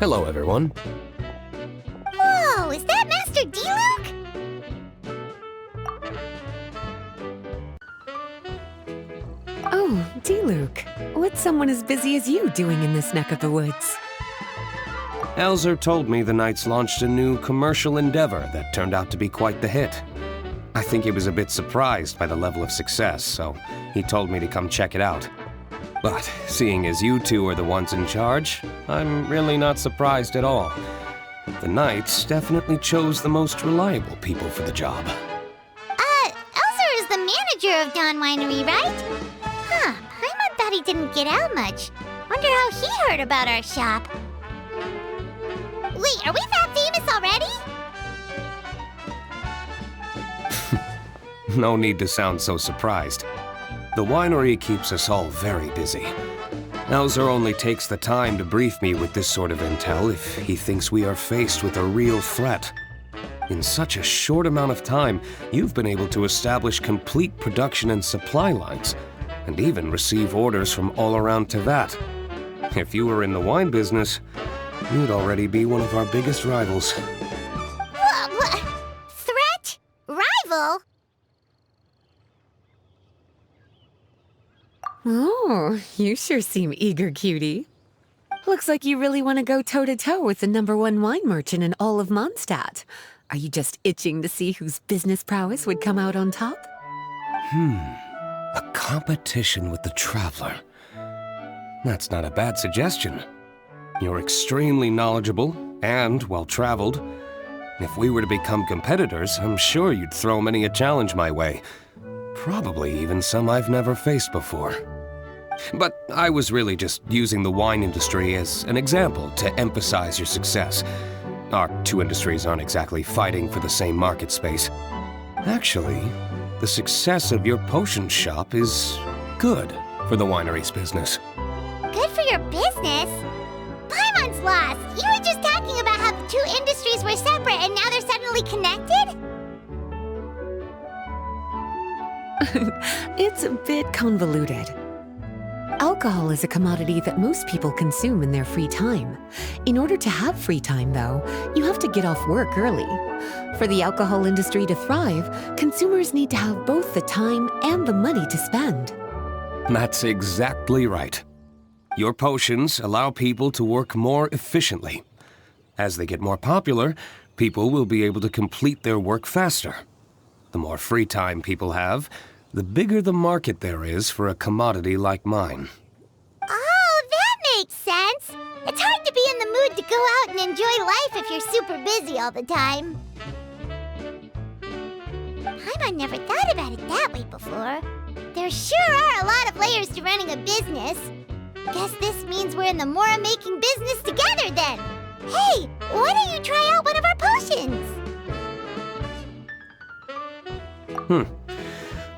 Hello, everyone. Whoa, is that Master D-Luke? Oh, D-Luke, what's someone as busy as you doing in this neck of the woods? Elzer told me the Knights launched a new commercial endeavor that turned out to be quite the hit. I think he was a bit surprised by the level of success, so he told me to come check it out. But seeing as you two are the ones in charge, I'm really not surprised at all. The Knights definitely chose the most reliable people for the job. Elzer is the manager of Dawn Winery, right? Huh, Paimon thought he didn't get out much. Wonder how he heard about our shop. Wait, are we that famous already? No need to sound so surprised. The winery keeps us all very busy. Elzer only takes the time to brief me with this sort of intel if he thinks we are faced with a real threat. In such a short amount of time, you've been able to establish complete production and supply lines, and even receive orders from all around Tevat. If you were in the wine business, you'd already be one of our biggest rivals. What? Threat? Rival? Oh, you sure seem eager, cutie. Looks like you really want to go toe-to-toe with the #1 wine merchant in all of Mondstadt. Are you just itching to see whose business prowess would come out on top? A competition with the Traveler. That's not a bad suggestion. You're extremely knowledgeable and well-traveled. If we were to become competitors, I'm sure you'd throw many a challenge my way. Probably even some I've never faced before. But I was really just using the wine industry as an example to emphasize your success. Our two industries aren't exactly fighting for the same market space. Actually, the success of your potion shop is good for the winery's business. Good for your business? Paimon's lost! You were just talking about how the two industries were separate and now they're suddenly connected? It's a bit convoluted. Alcohol is a commodity that most people consume in their free time. In order to have free time, though, you have to get off work early. For the alcohol industry to thrive, consumers need to have both the time and the money to spend. That's exactly right. Your potions allow people to work more efficiently. As they get more popular, people will be able to complete their work faster. The more free time people have, the bigger the market there is for a commodity like mine. Oh, that makes sense! It's hard to be in the mood to go out and enjoy life if you're super busy all the time. Paimon never thought about it that way before. There sure are a lot of layers to running a business. Guess this means we're in the Mora-making business together then! Hey, why don't you try out one of our potions?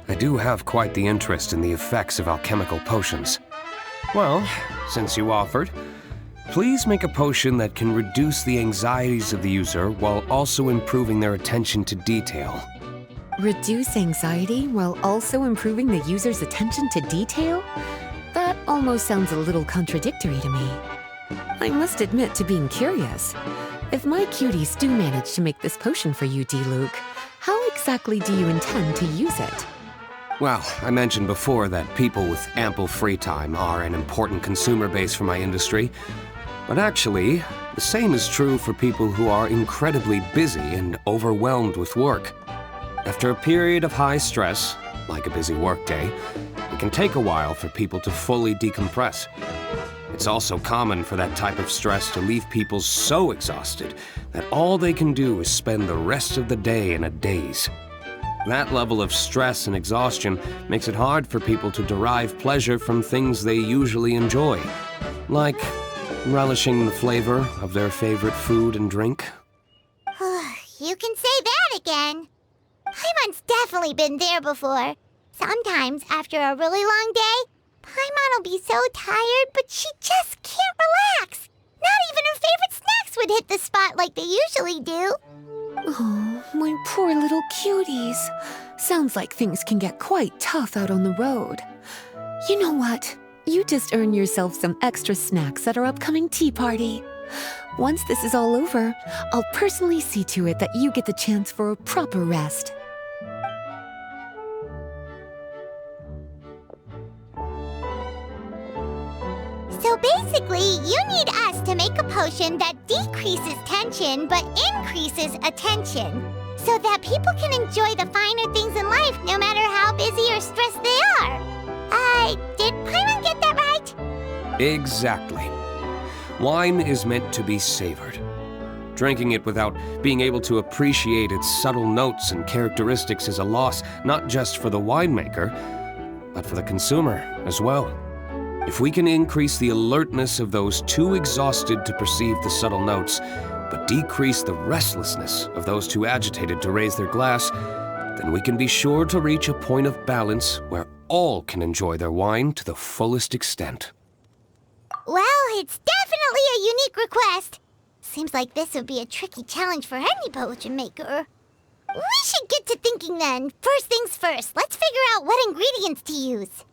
I do have quite the interest in the effects of alchemical potions. Well, since you offered, please make a potion that can reduce the anxieties of the user while also improving their attention to detail. Reduce anxiety while also improving the user's attention to detail? That almost sounds a little contradictory to me. I must admit to being curious. If my cuties do manage to make this potion for you, D-Luke, how exactly do you intend to use it? Well, I mentioned before that people with ample free time are an important consumer base for my industry. But actually, the same is true for people who are incredibly busy and overwhelmed with work. After a period of high stress, like a busy workday, it can take a while for people to fully decompress. It's also common for that type of stress to leave people so exhausted that all they can do is spend the rest of the day in a daze. That level of stress and exhaustion makes it hard for people to derive pleasure from things they usually enjoy, like relishing the flavor of their favorite food and drink. You can say that again. Paimon's definitely been there before. Sometimes, after a really long day, Paimon will be so tired, but she just can't relax. Not even her favorite snacks would hit the spot like they usually do. Oh, my poor little cuties. Sounds like things can get quite tough out on the road. You know what? You just earn yourself some extra snacks at our upcoming tea party. Once this is all over, I'll personally see to it that you get the chance for a proper rest. So basically, you need us to make a potion that decreases tension but increases attention, so that people can enjoy the finer things in life no matter how busy or stressed they are. Did Paimon get that right? Exactly. Wine is meant to be savored. Drinking it without being able to appreciate its subtle notes and characteristics is a loss not just for the winemaker, but for the consumer as well. If we can increase the alertness of those too exhausted to perceive the subtle notes, but decrease the restlessness of those too agitated to raise their glass, then we can be sure to reach a point of balance where all can enjoy their wine to the fullest extent. Well, it's definitely a unique request. Seems like this would be a tricky challenge for any potion maker. We should get to thinking then. First things first, let's figure out what ingredients to use.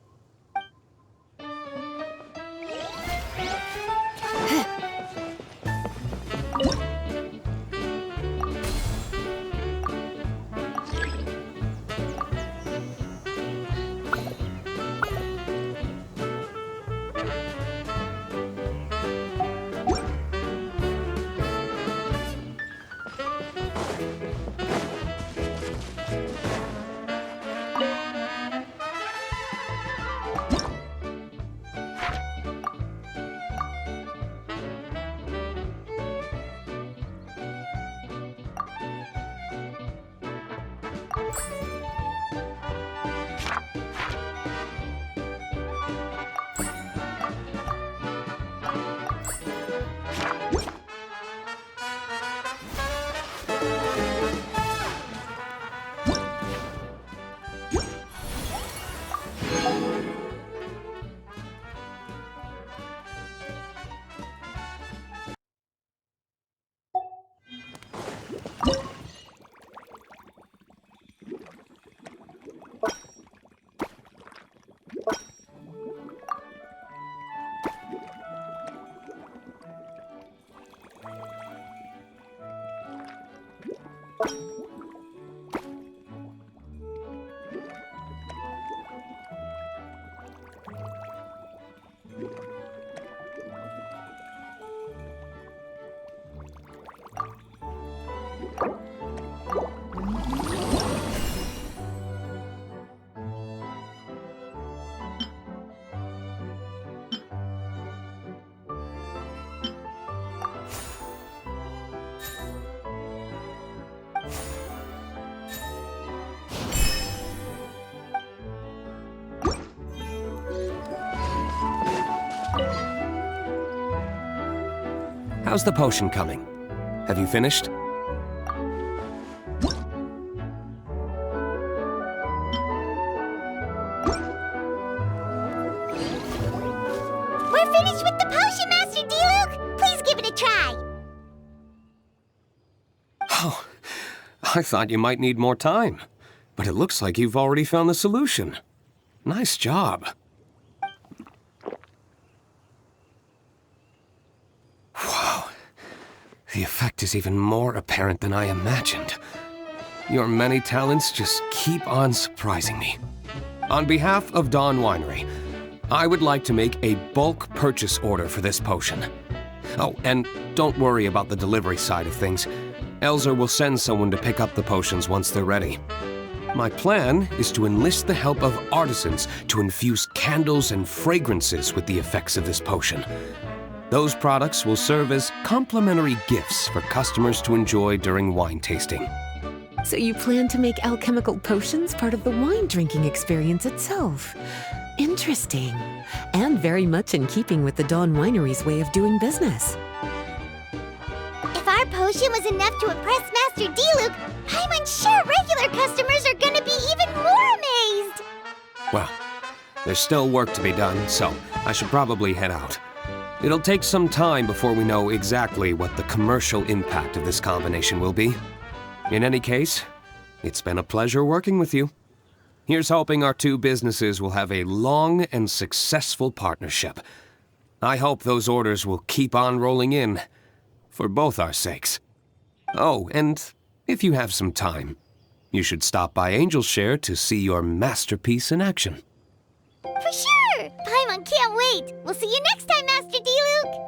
How's the potion coming? Have you finished? We're finished with the potion, Master D-Luke! Please give it a try! Oh, I thought you might need more time. But it looks like you've already found the solution. Nice job. Wow. The effect is even more apparent than I imagined. Your many talents just keep on surprising me. On behalf of Dawn Winery, I would like to make a bulk purchase order for this potion. Oh, and don't worry about the delivery side of things. Elzer will send someone to pick up the potions once they're ready. My plan is to enlist the help of artisans to infuse candles and fragrances with the effects of this potion. Those products will serve as complimentary gifts for customers to enjoy during wine tasting. So you plan to make alchemical potions part of the wine drinking experience itself. Interesting. And very much in keeping with the Dawn Winery's way of doing business. If our potion was enough to impress Master D-Luke, I'm sure regular customers are gonna be even more amazed! Well, there's still work to be done, so I should probably head out. It'll take some time before we know exactly what the commercial impact of this combination will be. In any case, it's been a pleasure working with you. Here's hoping our two businesses will have a long and successful partnership. I hope those orders will keep on rolling in, for both our sakes. Oh, and if you have some time, you should stop by Angel's Share to see your masterpiece in action. For sure! Paimon can't wait! We'll see you next time, Master D-Luke!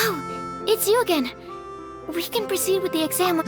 Oh, it's you again. We can proceed with the exam.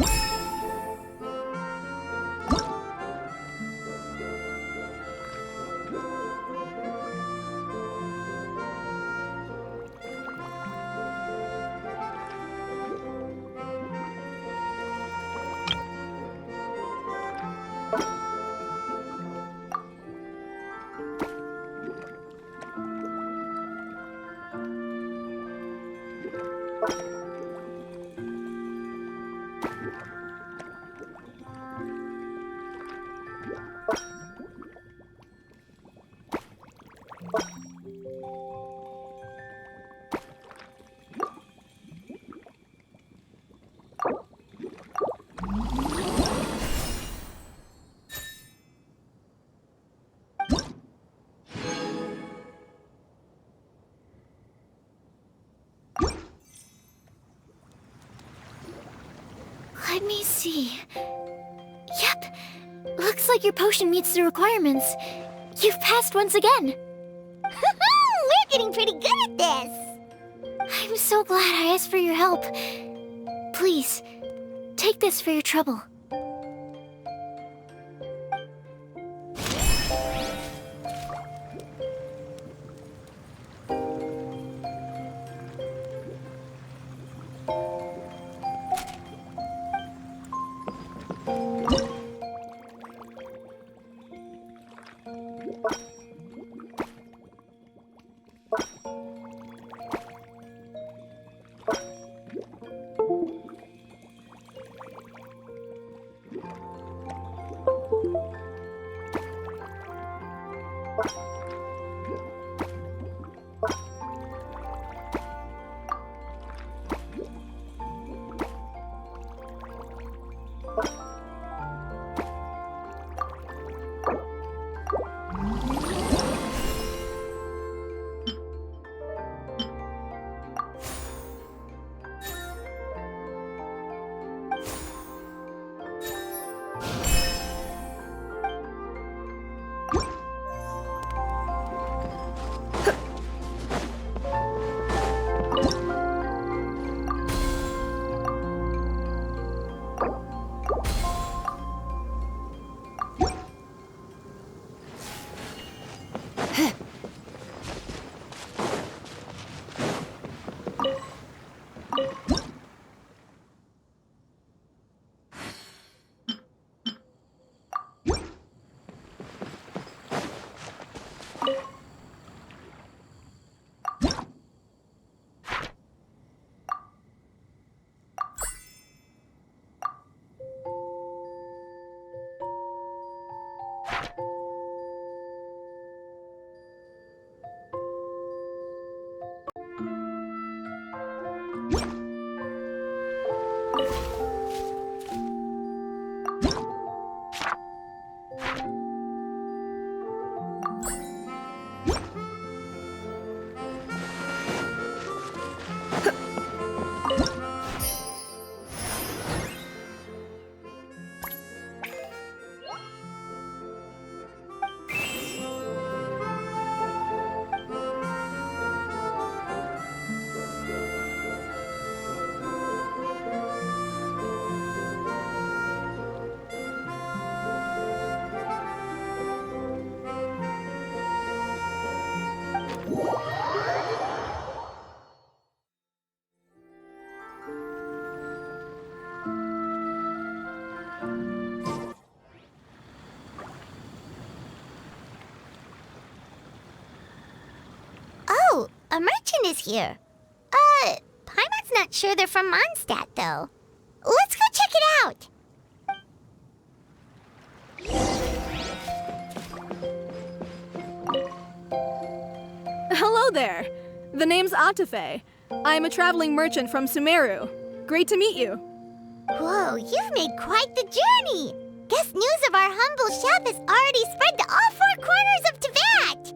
Let me see. Yep. Looks like your potion meets the requirements. You've passed once again. We're getting pretty good at this. I'm so glad I asked for your help. Please, take this for your trouble. Oh, a merchant is here. Paimon's not sure they're from Mondstadt, though. Let's go check it out! Hello there! The name's Atafe. I'm a traveling merchant from Sumeru. Great to meet you. Whoa, you've made quite the journey! Guess news of our humble shop has already spread to all four corners of Tibet!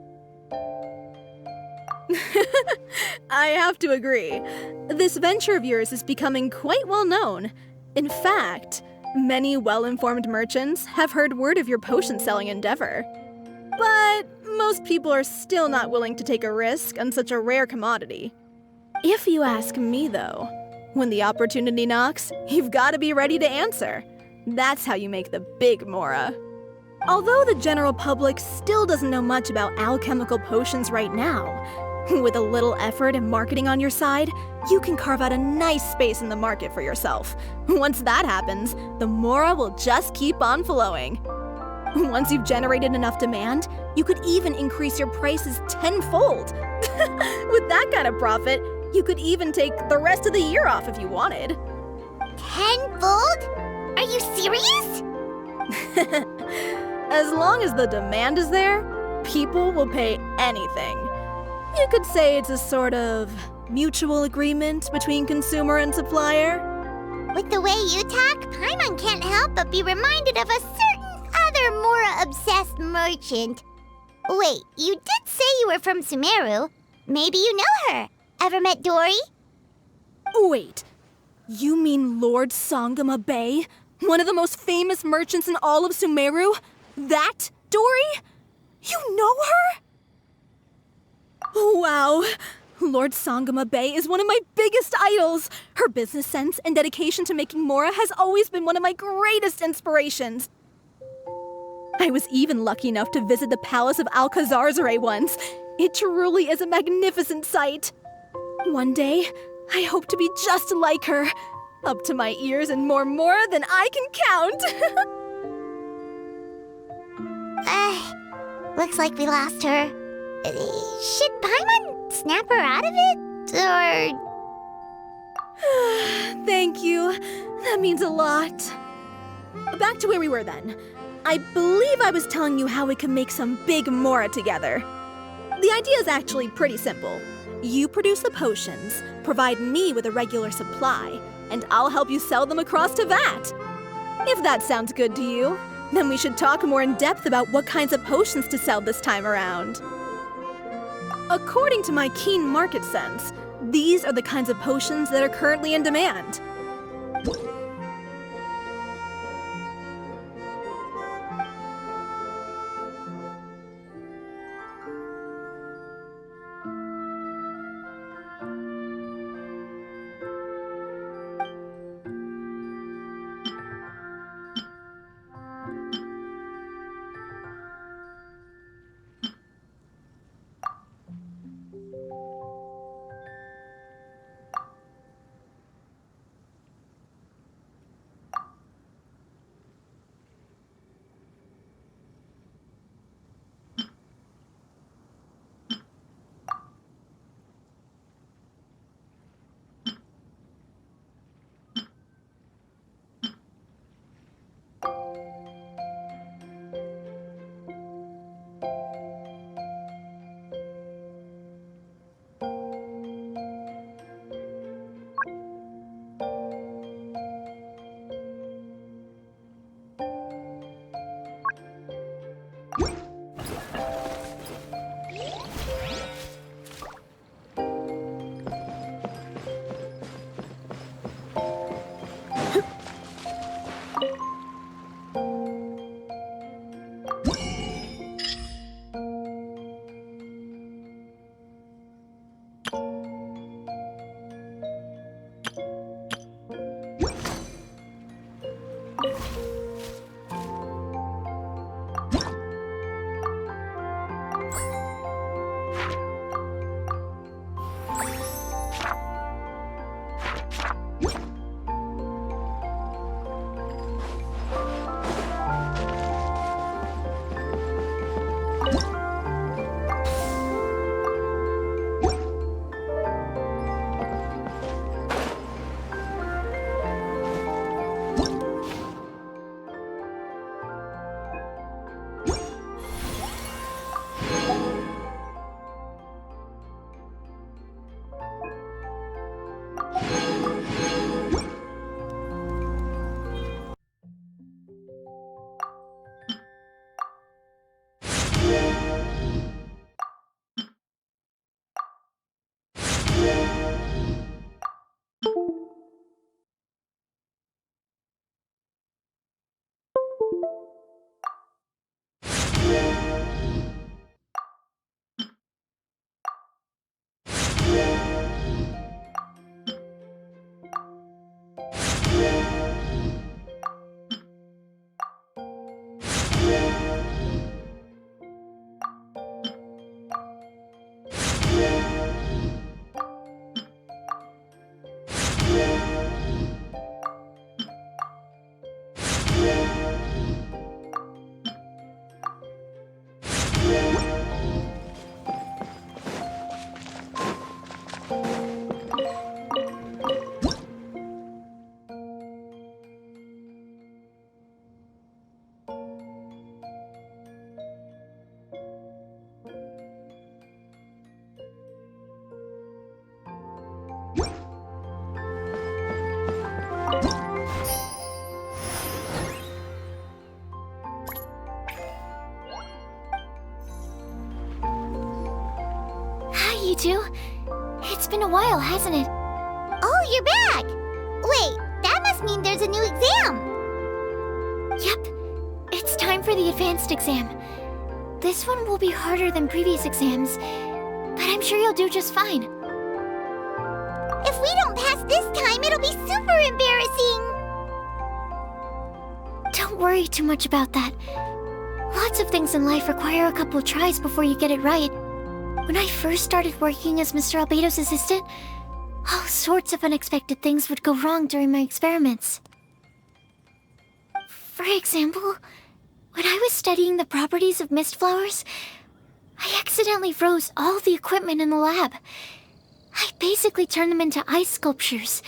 I have to agree. This venture of yours is becoming quite well known. In fact, many well-informed merchants have heard word of your potion-selling endeavor. But most people are still not willing to take a risk on such a rare commodity. If you ask me, though, when the opportunity knocks, you've got to be ready to answer. That's how you make the big Mora. Although the general public still doesn't know much about alchemical potions right now, with a little effort and marketing on your side, you can carve out a nice space in the market for yourself. Once that happens, the Mora will just keep on flowing. Once you've generated enough demand, you could even increase your prices tenfold. With that kind of profit, you could even take the rest of the year off if you wanted. Tenfold? Are you serious? As long as the demand is there, people will pay anything. You could say it's a sort of mutual agreement between consumer and supplier. With the way you talk, Paimon can't help but be reminded of a certain other Mora-obsessed merchant. Wait, you did say you were from Sumeru. Maybe you know her. Ever met Dory? Wait, you mean Lord Sangama Bay? One of the most famous merchants in all of Sumeru? That Dory? You know her? Wow. Lord Sangama Bay is one of my biggest idols. Her business sense and dedication to making Mora has always been one of my greatest inspirations. I was even lucky enough to visit the palace of Alcazarzare once. It truly is a magnificent sight. One day, I hope to be just like her. Up to my ears in more Mora than I can count. Looks like we lost her. Should Paimon snap her out of it? Or... Thank you. That means a lot. Back to where we were then. I believe I was telling you how we could make some big Mora together. The idea is actually pretty simple. You produce the potions, provide me with a regular supply, and I'll help you sell them across to Vat. If that sounds good to you, then we should talk more in depth about what kinds of potions to sell this time around. According to my keen market sense, these are the kinds of potions that are currently in demand. you two. It's been a while, hasn't it? Oh, you're back! Wait, that must mean there's a new exam! Yep, it's time for the advanced exam. This one will be harder than previous exams, but I'm sure you'll do just fine. If we don't pass this time, it'll be super embarrassing! Don't worry too much about that. Lots of things in life require a couple tries before you get it right. When I first started working as Mr. Albedo's assistant, all sorts of unexpected things would go wrong during my experiments. For example, when I was studying the properties of mist flowers, I accidentally froze all the equipment in the lab. I basically turned them into ice sculptures.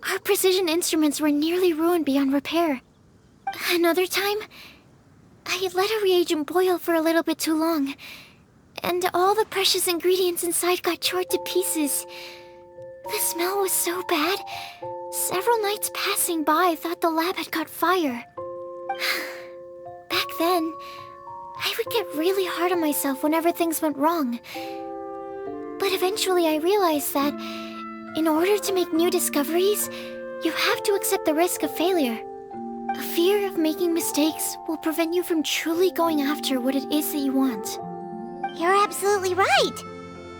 Our precision instruments were nearly ruined beyond repair. Another time, I had let a reagent boil for a little bit too long, and all the precious ingredients inside got charred to pieces. The smell was so bad, several nights passing by thought the lab had caught fire. Back then, I would get really hard on myself whenever things went wrong. But eventually I realized that in order to make new discoveries, you have to accept the risk of failure. A fear of making mistakes will prevent you from truly going after what it is that you want. You're absolutely right.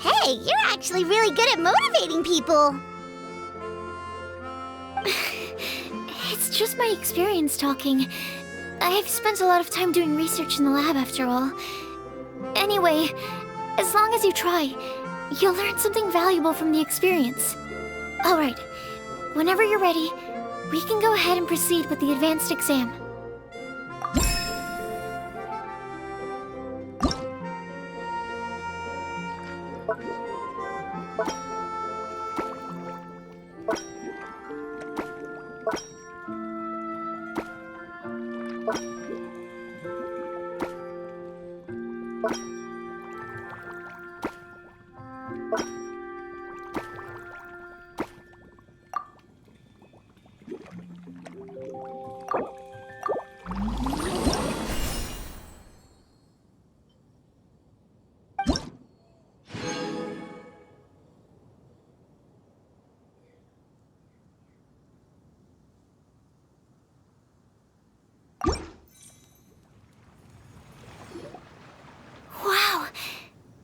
Hey, you're actually really good at motivating people. It's just my experience talking. I've spent a lot of time doing research in the lab after all. Anyway, as long as you try, you'll learn something valuable from the experience. Alright, whenever you're ready, we can go ahead and proceed with the advanced exam.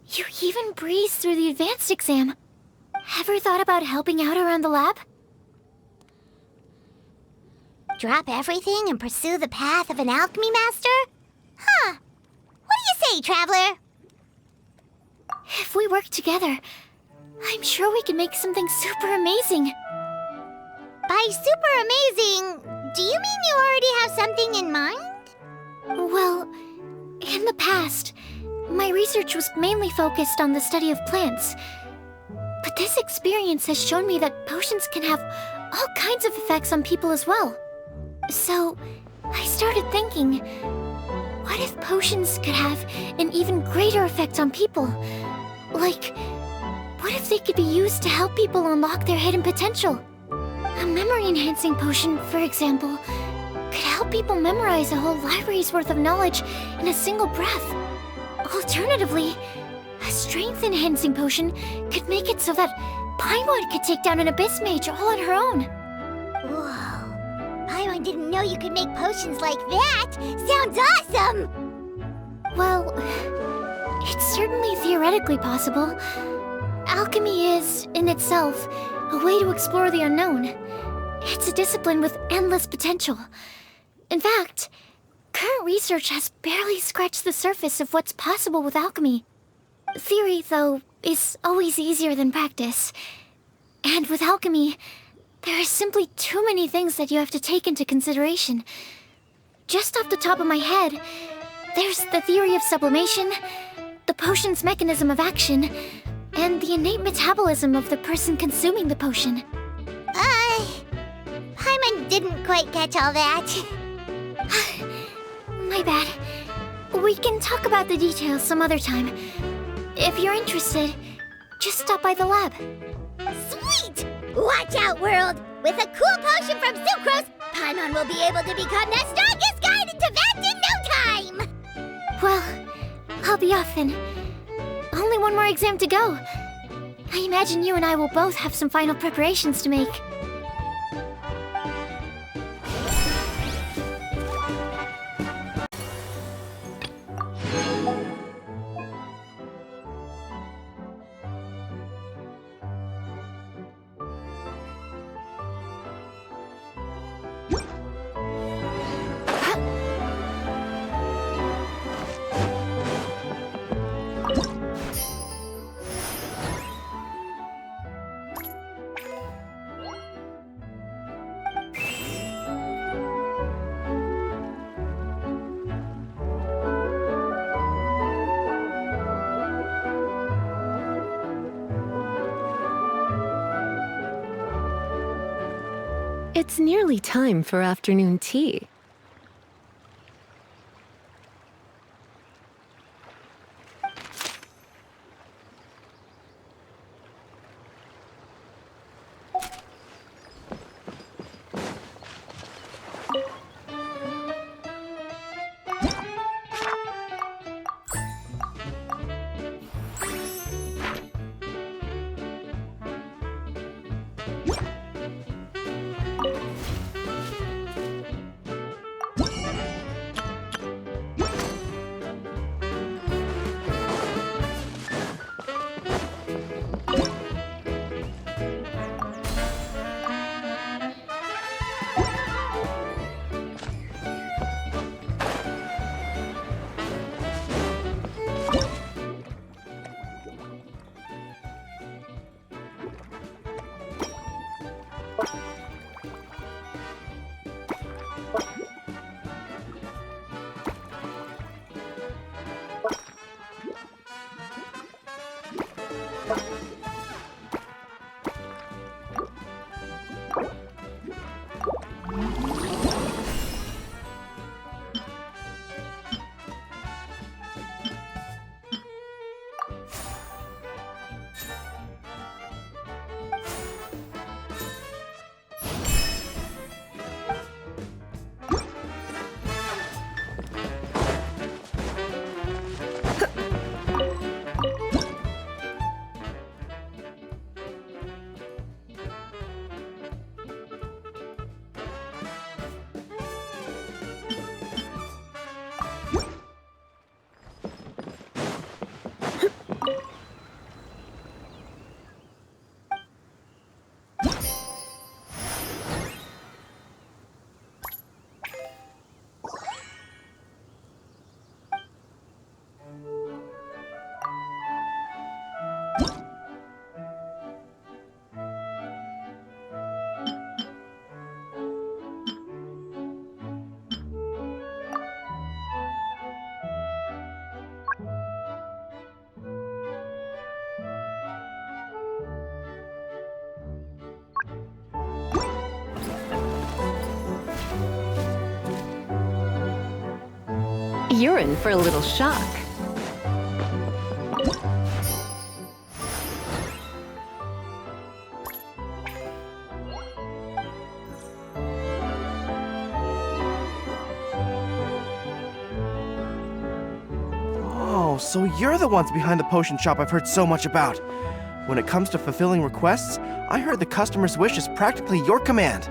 You even breezed through the advanced exam. Ever thought about helping out around the lab? Drop everything and pursue the path of an alchemy master? Huh. What do you say, traveler? If we work together, I'm sure we can make something super amazing. By super amazing, do you mean you already have something in mind? Well, in the past, my research was mainly focused on the study of plants. But this experience has shown me that potions can have all kinds of effects on people as well. So, I started thinking, what if potions could have an even greater effect on people? Like, what if they could be used to help people unlock their hidden potential? A memory-enhancing potion, for example, could help people memorize a whole library's worth of knowledge in a single breath. Alternatively, a strength-enhancing potion could make it so that Paimon could take down an Abyss Mage all on her own. Whoa. Paimon didn't know you could make potions like that! Sounds awesome! Well, it's certainly theoretically possible. Alchemy is, in itself, a way to explore the unknown. It's a discipline with endless potential. In fact, current research has barely scratched the surface of what's possible with alchemy. Theory, though, is always easier than practice. And with alchemy, there are simply too many things that you have to take into consideration. Just off the top of my head, there's the theory of sublimation, the potion's mechanism of action, and the innate metabolism of the person consuming the potion. Paimon didn't quite catch all that. My bad. We can talk about the details some other time. If you're interested, just stop by the lab. Sweet! Watch out, world! With a cool potion from Sucrose, Paimon will be able to become the strongest guide into Vect in no time! Well, I'll be off then. Only one more exam to go. I imagine you and I will both have some final preparations to make. It's nearly time for afternoon tea. You're in for a little shock. Oh, so you're the ones behind the potion shop I've heard so much about. When it comes to fulfilling requests, I heard the customer's wish is practically your command.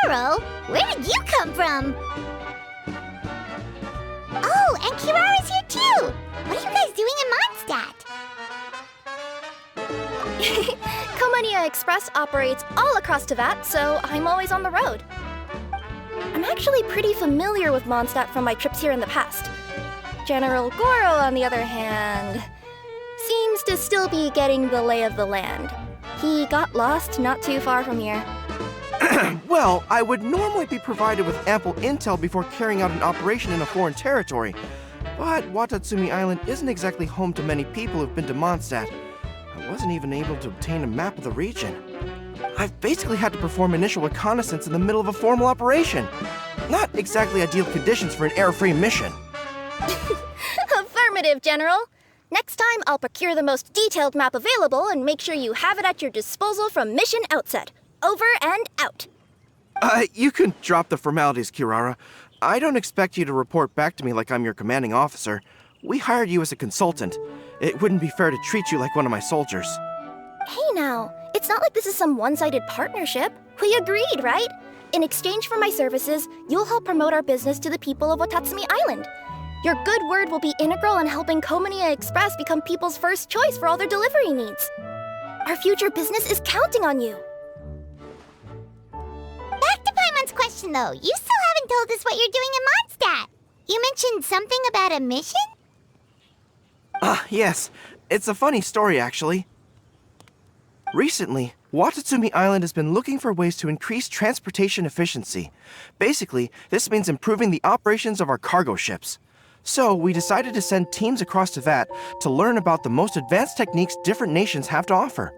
Goro? Where did you come from? Oh, and Kirara's here too! What are you guys doing in Mondstadt? Komonia Express operates all across Teyvat, so I'm always on the road. I'm actually pretty familiar with Mondstadt from my trips here in the past. General Goro, on the other hand, seems to still be getting the lay of the land. He got lost not too far from here. Well, I would normally be provided with ample intel before carrying out an operation in a foreign territory. But Watatsumi Island isn't exactly home to many people who've been to Mondstadt. I wasn't even able to obtain a map of the region. I've basically had to perform initial reconnaissance in the middle of a formal operation. Not exactly ideal conditions for an error-free mission. Affirmative, General. Next time, I'll procure the most detailed map available and make sure you have it at your disposal from mission outset. Over and out. You can drop the formalities, Kirara. I don't expect you to report back to me like I'm your commanding officer. We hired you as a consultant. It wouldn't be fair to treat you like one of my soldiers. Hey now, it's not like this is some one-sided partnership. We agreed, right? In exchange for my services, you'll help promote our business to the people of Watatsumi Island. Your good word will be integral in helping Komonia Express become people's first choice for all their delivery needs. Our future business is counting on you. Back to Paimon's question though, you still haven't told us what you're doing in Mondstadt. You mentioned something about a mission? Yes. It's a funny story, actually. Recently, Watatsumi Island has been looking for ways to increase transportation efficiency. Basically, this means improving the operations of our cargo ships. So, we decided to send teams across Teyvat to learn about the most advanced techniques different nations have to offer.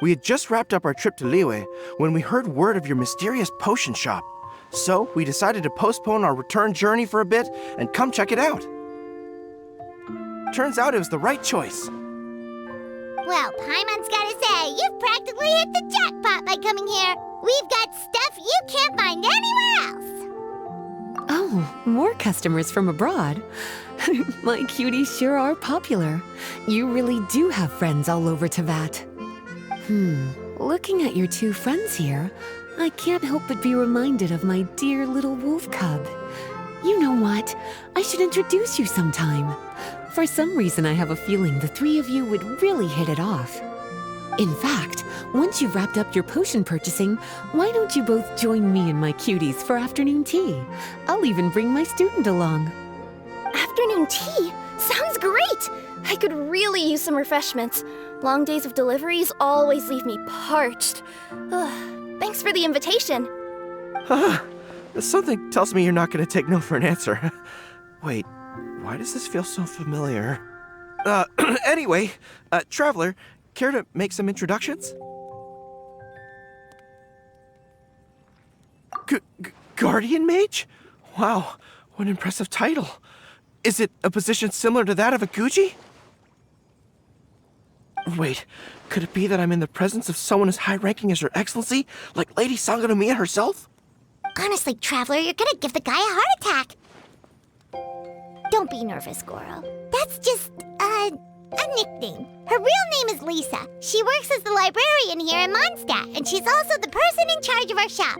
We had just wrapped up our trip to Liyue when we heard word of your mysterious potion shop. So, we decided to postpone our return journey for a bit and come check it out. Turns out it was the right choice. Well, Paimon's gotta say, you've practically hit the jackpot by coming here. We've got stuff you can't find anywhere else. Oh, more customers from abroad. My cuties sure are popular. You really do have friends all over Teyvat. Looking at your two friends here, I can't help but be reminded of my dear little wolf cub. You know what? I should introduce you sometime. For some reason, I have a feeling the three of you would really hit it off. In fact, once you've wrapped up your potion purchasing, why don't you both join me and my cuties for afternoon tea? I'll even bring my student along. Afternoon tea? Sounds great! I could really use some refreshments. Long days of deliveries always leave me parched. Thanks for the invitation. Something tells me you're not going to take no for an answer. Wait, why does this feel so familiar? Anyway, Traveler, care to make some introductions? Guardian Mage? Wow, what an impressive title. Is it a position similar to that of a Guji? Wait, could it be that I'm in the presence of someone as high-ranking as Her Excellency, like Lady Sangonomiya herself? Honestly, Traveler, you're gonna give the guy a heart attack. Don't be nervous, Goro. That's just, a nickname. Her real name is Lisa. She works as the librarian here in Mondstadt, and she's also the person in charge of our shop.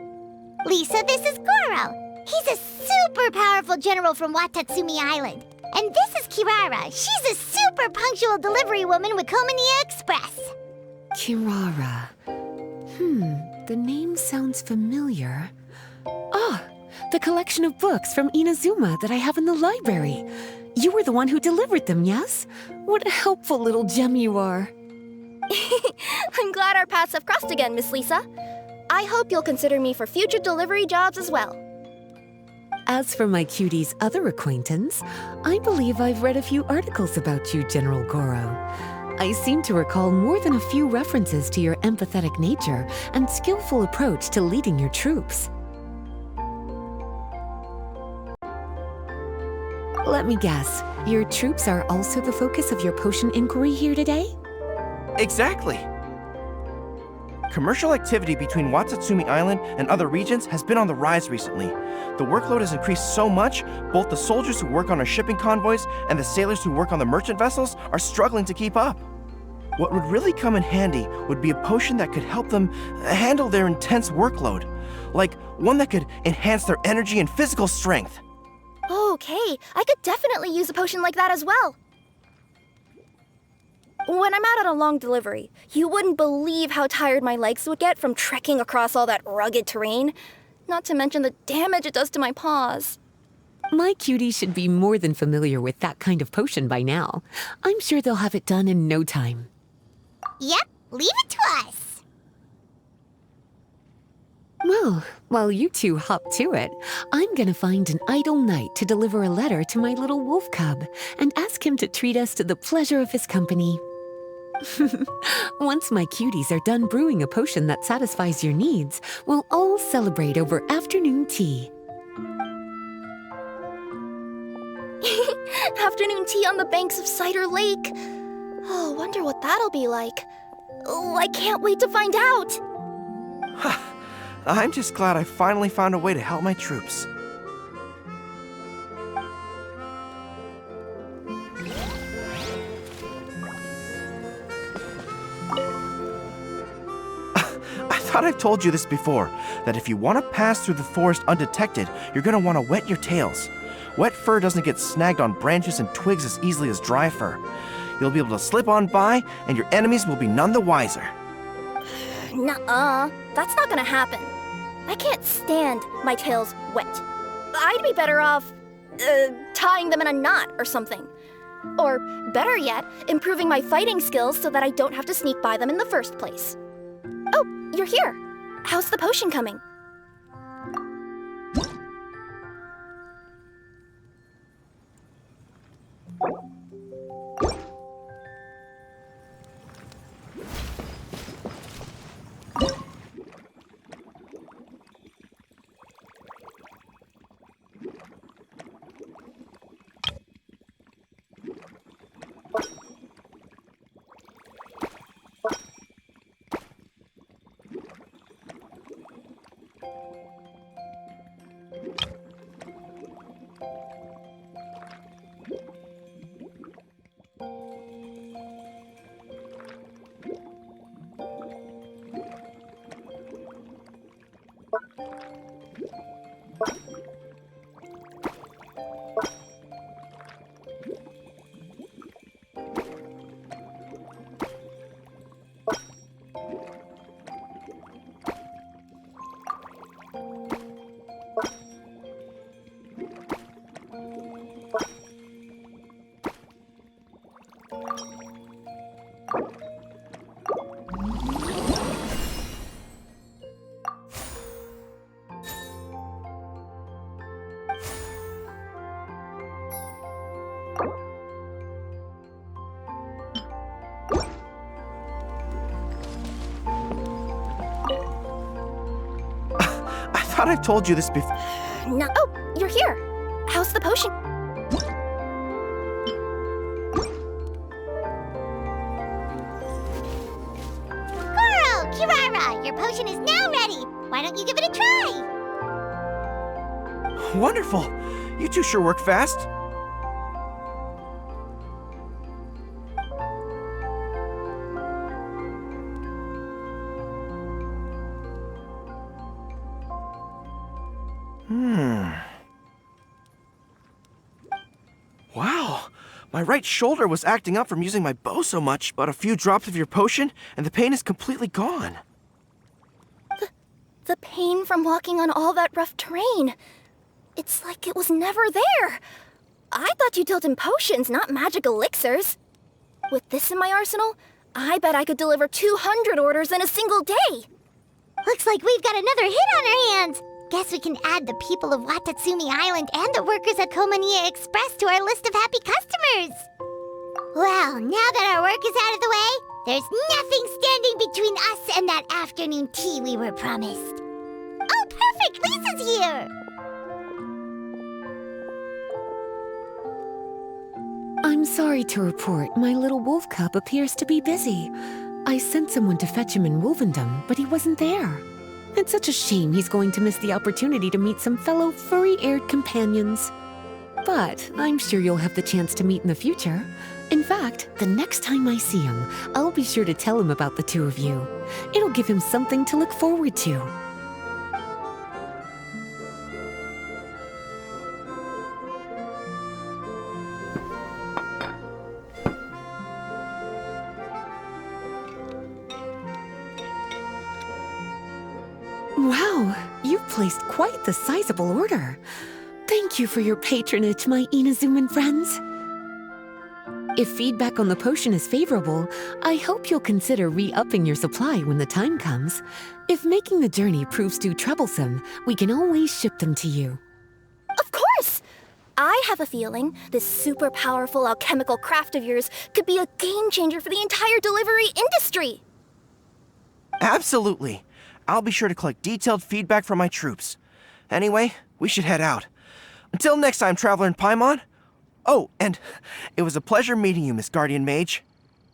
Lisa, this is Goro. He's a super powerful general from Watatsumi Island. And this is Kirara. She's a super punctual delivery woman with Komonia Express. Kirara. The name sounds familiar. Ah, the collection of books from Inazuma that I have in the library. You were the one who delivered them, yes? What a helpful little gem you are. I'm glad our paths have crossed again, Miss Lisa. I hope you'll consider me for future delivery jobs as well. As for my cutie's other acquaintance, I believe I've read a few articles about you, General Goro. I seem to recall more than a few references to your empathetic nature and skillful approach to leading your troops. Let me guess, your troops are also the focus of your potion inquiry here today? Exactly. Commercial activity between Watatsumi Island and other regions has been on the rise recently. The workload has increased so much, both the soldiers who work on our shipping convoys and the sailors who work on the merchant vessels are struggling to keep up. What would really come in handy would be a potion that could help them handle their intense workload. Like one that could enhance their energy and physical strength. Okay, I could definitely use a potion like that as well. When I'm out on a long delivery, you wouldn't believe how tired my legs would get from trekking across all that rugged terrain. Not to mention the damage it does to my paws. My cuties should be more than familiar with that kind of potion by now. I'm sure they'll have it done in no time. Yep, leave it to us. Well, while you two hop to it, I'm gonna find an idle knight to deliver a letter to my little wolf cub and ask him to treat us to the pleasure of his company. Once my cuties are done brewing a potion that satisfies your needs, we'll all celebrate over afternoon tea. Afternoon tea on the banks of Cider Lake. Oh, wonder what that'll be like. Oh, I can't wait to find out. I'm just glad I finally found a way to help my troops. I thought I've told you this before, that if you want to pass through the forest undetected, you're going to want to wet your tails. Wet fur doesn't get snagged on branches and twigs as easily as dry fur. You'll be able to slip on by, and your enemies will be none the wiser. Nuh-uh, that's not gonna happen. I can't stand my tails wet. I'd be better off, tying them in a knot or something. Or, better yet, improving my fighting skills so that I don't have to sneak by them in the first place. Oh, you're here. How's the potion coming? I thought I've told you this before. No. Oh, you're here. How's the potion? Goro, Kirara, your potion is now ready. Why don't you give it a try? Wonderful. You two sure work fast. Wow, my right shoulder was acting up from using my bow so much, but a few drops of your potion and the pain is completely gone. The pain from walking on all that rough terrain. It's like it was never there. I thought you dealt in potions, not magic elixirs. With this in my arsenal, I bet I could deliver 200 orders in a single day. Looks like we've got another hit on our hands. Guess we can add the people of Watatsumi Island and the workers at Komaniya Express to our list of happy customers. Well, now that our work is out of the way, there's nothing standing between us and that afternoon tea we were promised. Oh, perfect! Lisa's here! I'm sorry to report my little wolf cub appears to be busy. I sent someone to fetch him in Wolvendom, but he wasn't there. It's such a shame he's going to miss the opportunity to meet some fellow furry-haired companions. But I'm sure you'll have the chance to meet in the future. In fact, the next time I see him, I'll be sure to tell him about the two of you. It'll give him something to look forward to. Wow, you've placed quite the sizable order. Thank you for your patronage, my Inazuman friends. If feedback on the potion is favorable, I hope you'll consider re-upping your supply when the time comes. If making the journey proves too troublesome, we can always ship them to you. Of course! I have a feeling this super powerful alchemical craft of yours could be a game changer for the entire delivery industry. Absolutely. I'll be sure to collect detailed feedback from my troops. Anyway, we should head out. Until next time, Traveler in Paimon. Oh, and it was a pleasure meeting you, Miss Guardian Mage.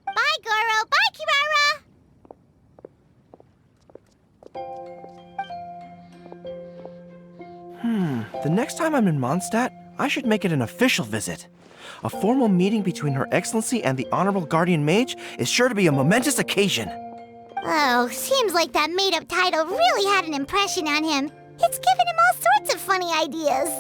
Bye, Goro. Bye, Kirara. The next time I'm in Mondstadt, I should make it an official visit. A formal meeting between Her Excellency and the Honorable Guardian Mage is sure to be a momentous occasion. Oh, seems like that made-up title really had an impression on him. It's given him all sorts of funny ideas.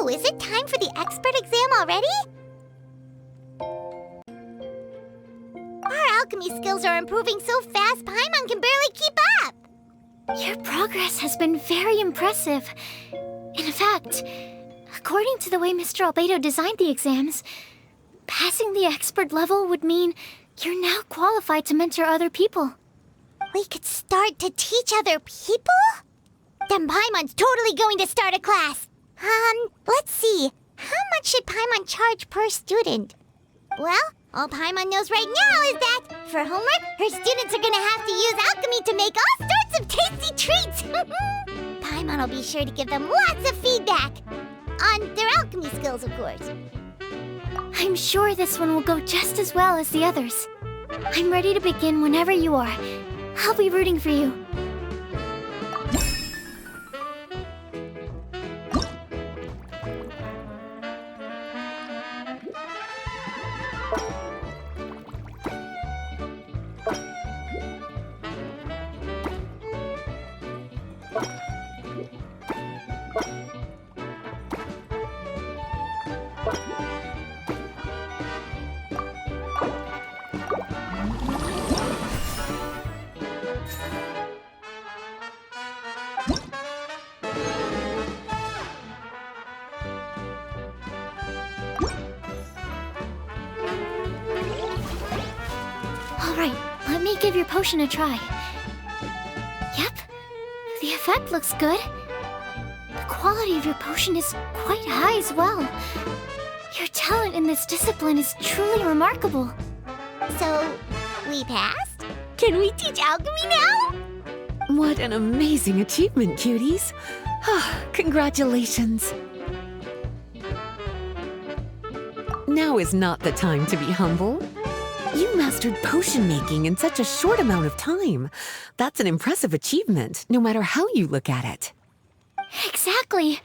Is it time for the expert exam already? Our alchemy skills are improving so fast, Paimon can barely keep up. Your progress has been very impressive. In fact, according to the way Mr. Albedo designed the exams, passing the expert level would mean you're now qualified to mentor other people. We could start to teach other people? Then Paimon's totally going to start a class. Let's see. How much should Paimon charge per student? Well, all Paimon knows right now is that, for homework, her students are gonna have to use alchemy to make all sorts of tasty treats! Paimon will be sure to give them lots of feedback. On their alchemy skills, of course. I'm sure this one will go just as well as the others. I'm ready to begin whenever you are. I'll be rooting for you. Alright, let me give your potion a try. Yep, the effect looks good. The quality of your potion is quite high as well. Your talent in this discipline is truly remarkable. So, we passed? Can we teach alchemy now? What an amazing achievement, cuties. Congratulations. Now is not the time to be humble. You mastered potion making in such a short amount of time. That's an impressive achievement, no matter how you look at it. Exactly.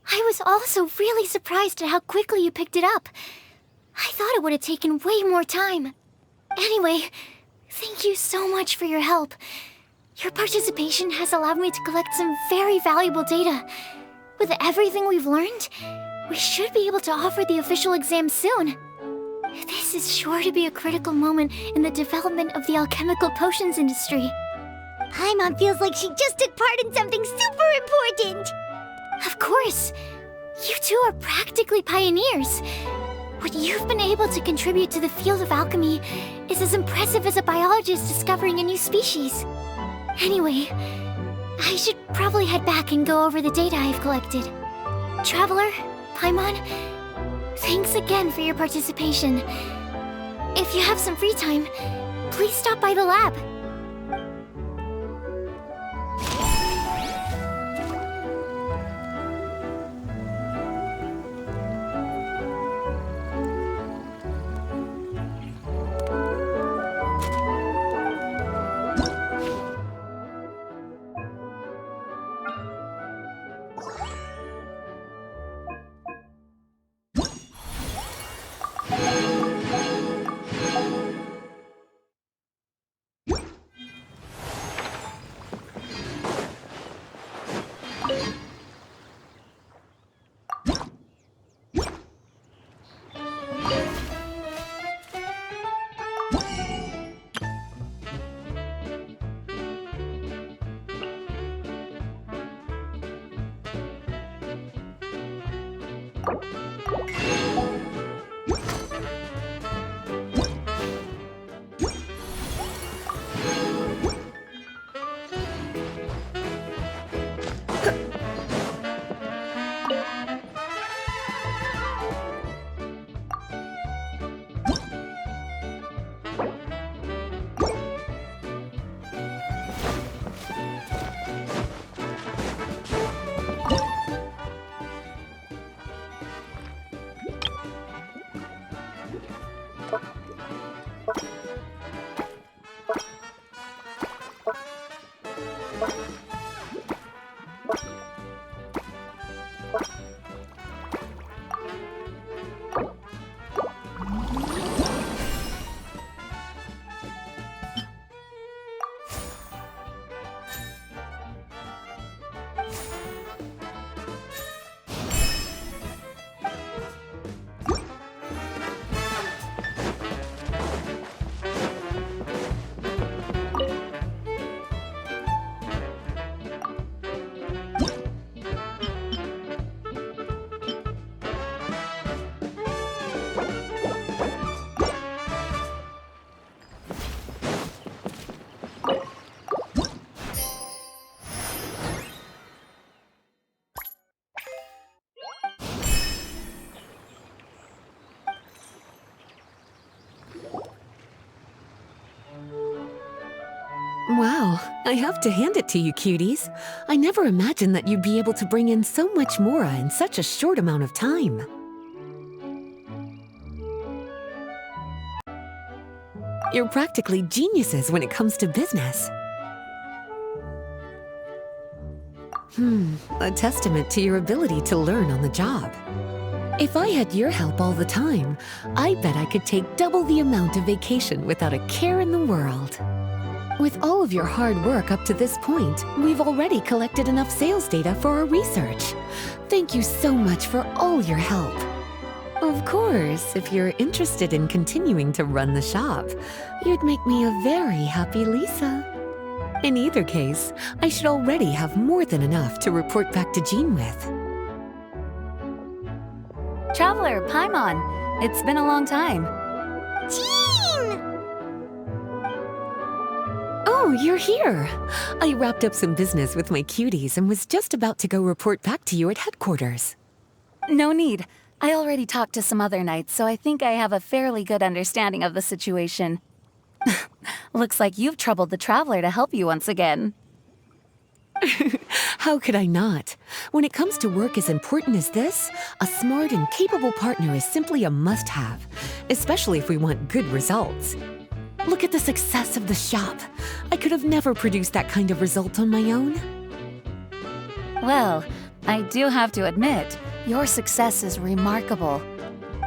I was also really surprised at how quickly you picked it up. I thought it would have taken way more time. Anyway, thank you so much for your help. Your participation has allowed me to collect some very valuable data. With everything we've learned, we should be able to offer the official exam soon. This is sure to be a critical moment in the development of the alchemical potions industry. Paimon feels like she just took part in something super important! Of course! You two are practically pioneers. What you've been able to contribute to the field of alchemy is as impressive as a biologist discovering a new species. Anyway, I should probably head back and go over the data I've collected. Traveler, Paimon, thanks again for your participation. If you have some free time, please stop by the lab. Wow, I have to hand it to you, cuties. I never imagined that you'd be able to bring in so much mora in such a short amount of time. You're practically geniuses when it comes to business. A testament to your ability to learn on the job. If I had your help all the time, I bet I could take double the amount of vacation without a care in the world. With all of your hard work up to this point, we've already collected enough sales data for our research. Thank you so much for all your help. Of course, if you're interested in continuing to run the shop, you'd make me a very happy Lisa. In either case, I should already have more than enough to report back to Jean with. Traveler, Paimon, it's been a long time. Jean! Oh, you're here. I wrapped up some business with my cuties and was just about to go report back to you at headquarters. No need. I already talked to some other knights, so I think I have a fairly good understanding of the situation. Looks like you've troubled the Traveler to help you once again. How could I not? When it comes to work as important as this, a smart and capable partner is simply a must-have, especially if we want good results. Look at the success of the shop. I could have never produced that kind of result on my own. Well, I do have to admit, your success is remarkable.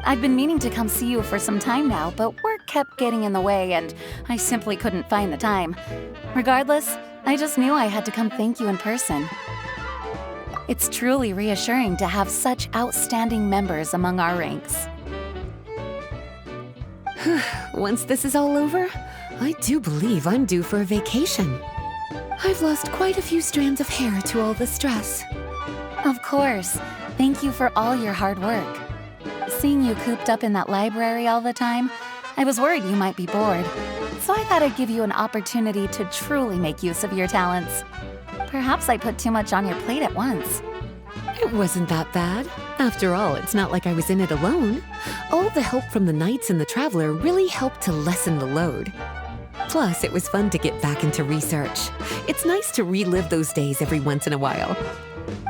I've been meaning to come see you for some time now, but work kept getting in the way and I simply couldn't find the time. Regardless, I just knew I had to come thank you in person. It's truly reassuring to have such outstanding members among our ranks. Once this is all over, I do believe I'm due for a vacation. I've lost quite a few strands of hair to all the stress. Of course. Thank you for all your hard work. Seeing you cooped up in that library all the time, I was worried you might be bored. So I thought I'd give you an opportunity to truly make use of your talents. Perhaps I put too much on your plate at once. It wasn't that bad. After all, it's not like I was in it alone. All the help from the Knights and the Traveler really helped to lessen the load. Plus, it was fun to get back into research. It's nice to relive those days every once in a while.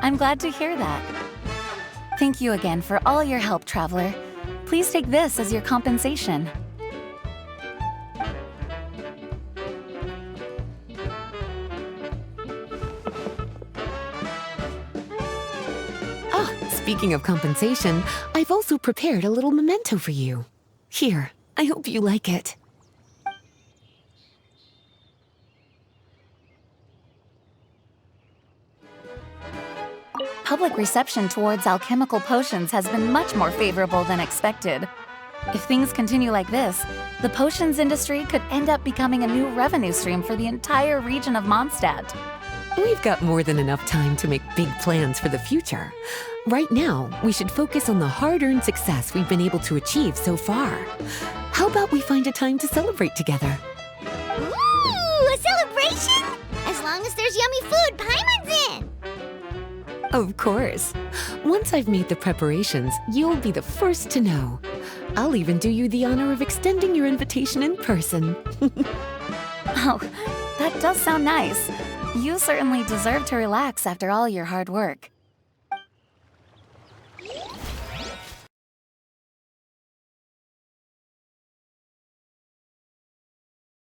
I'm glad to hear that. Thank you again for all your help, Traveler. Please take this as your compensation. Speaking of compensation, I've also prepared a little memento for you. Here, I hope you like it. Public reception towards alchemical potions has been much more favorable than expected. If things continue like this, the potions industry could end up becoming a new revenue stream for the entire region of Mondstadt. We've got more than enough time to make big plans for the future. Right now, we should focus on the hard-earned success we've been able to achieve so far. How about we find a time to celebrate together? Ooh, a celebration? As long as there's yummy food, Paimon's in! Of course. Once I've made the preparations, you'll be the first to know. I'll even do you the honor of extending your invitation in person. Oh, that does sound nice. You certainly deserve to relax after all your hard work.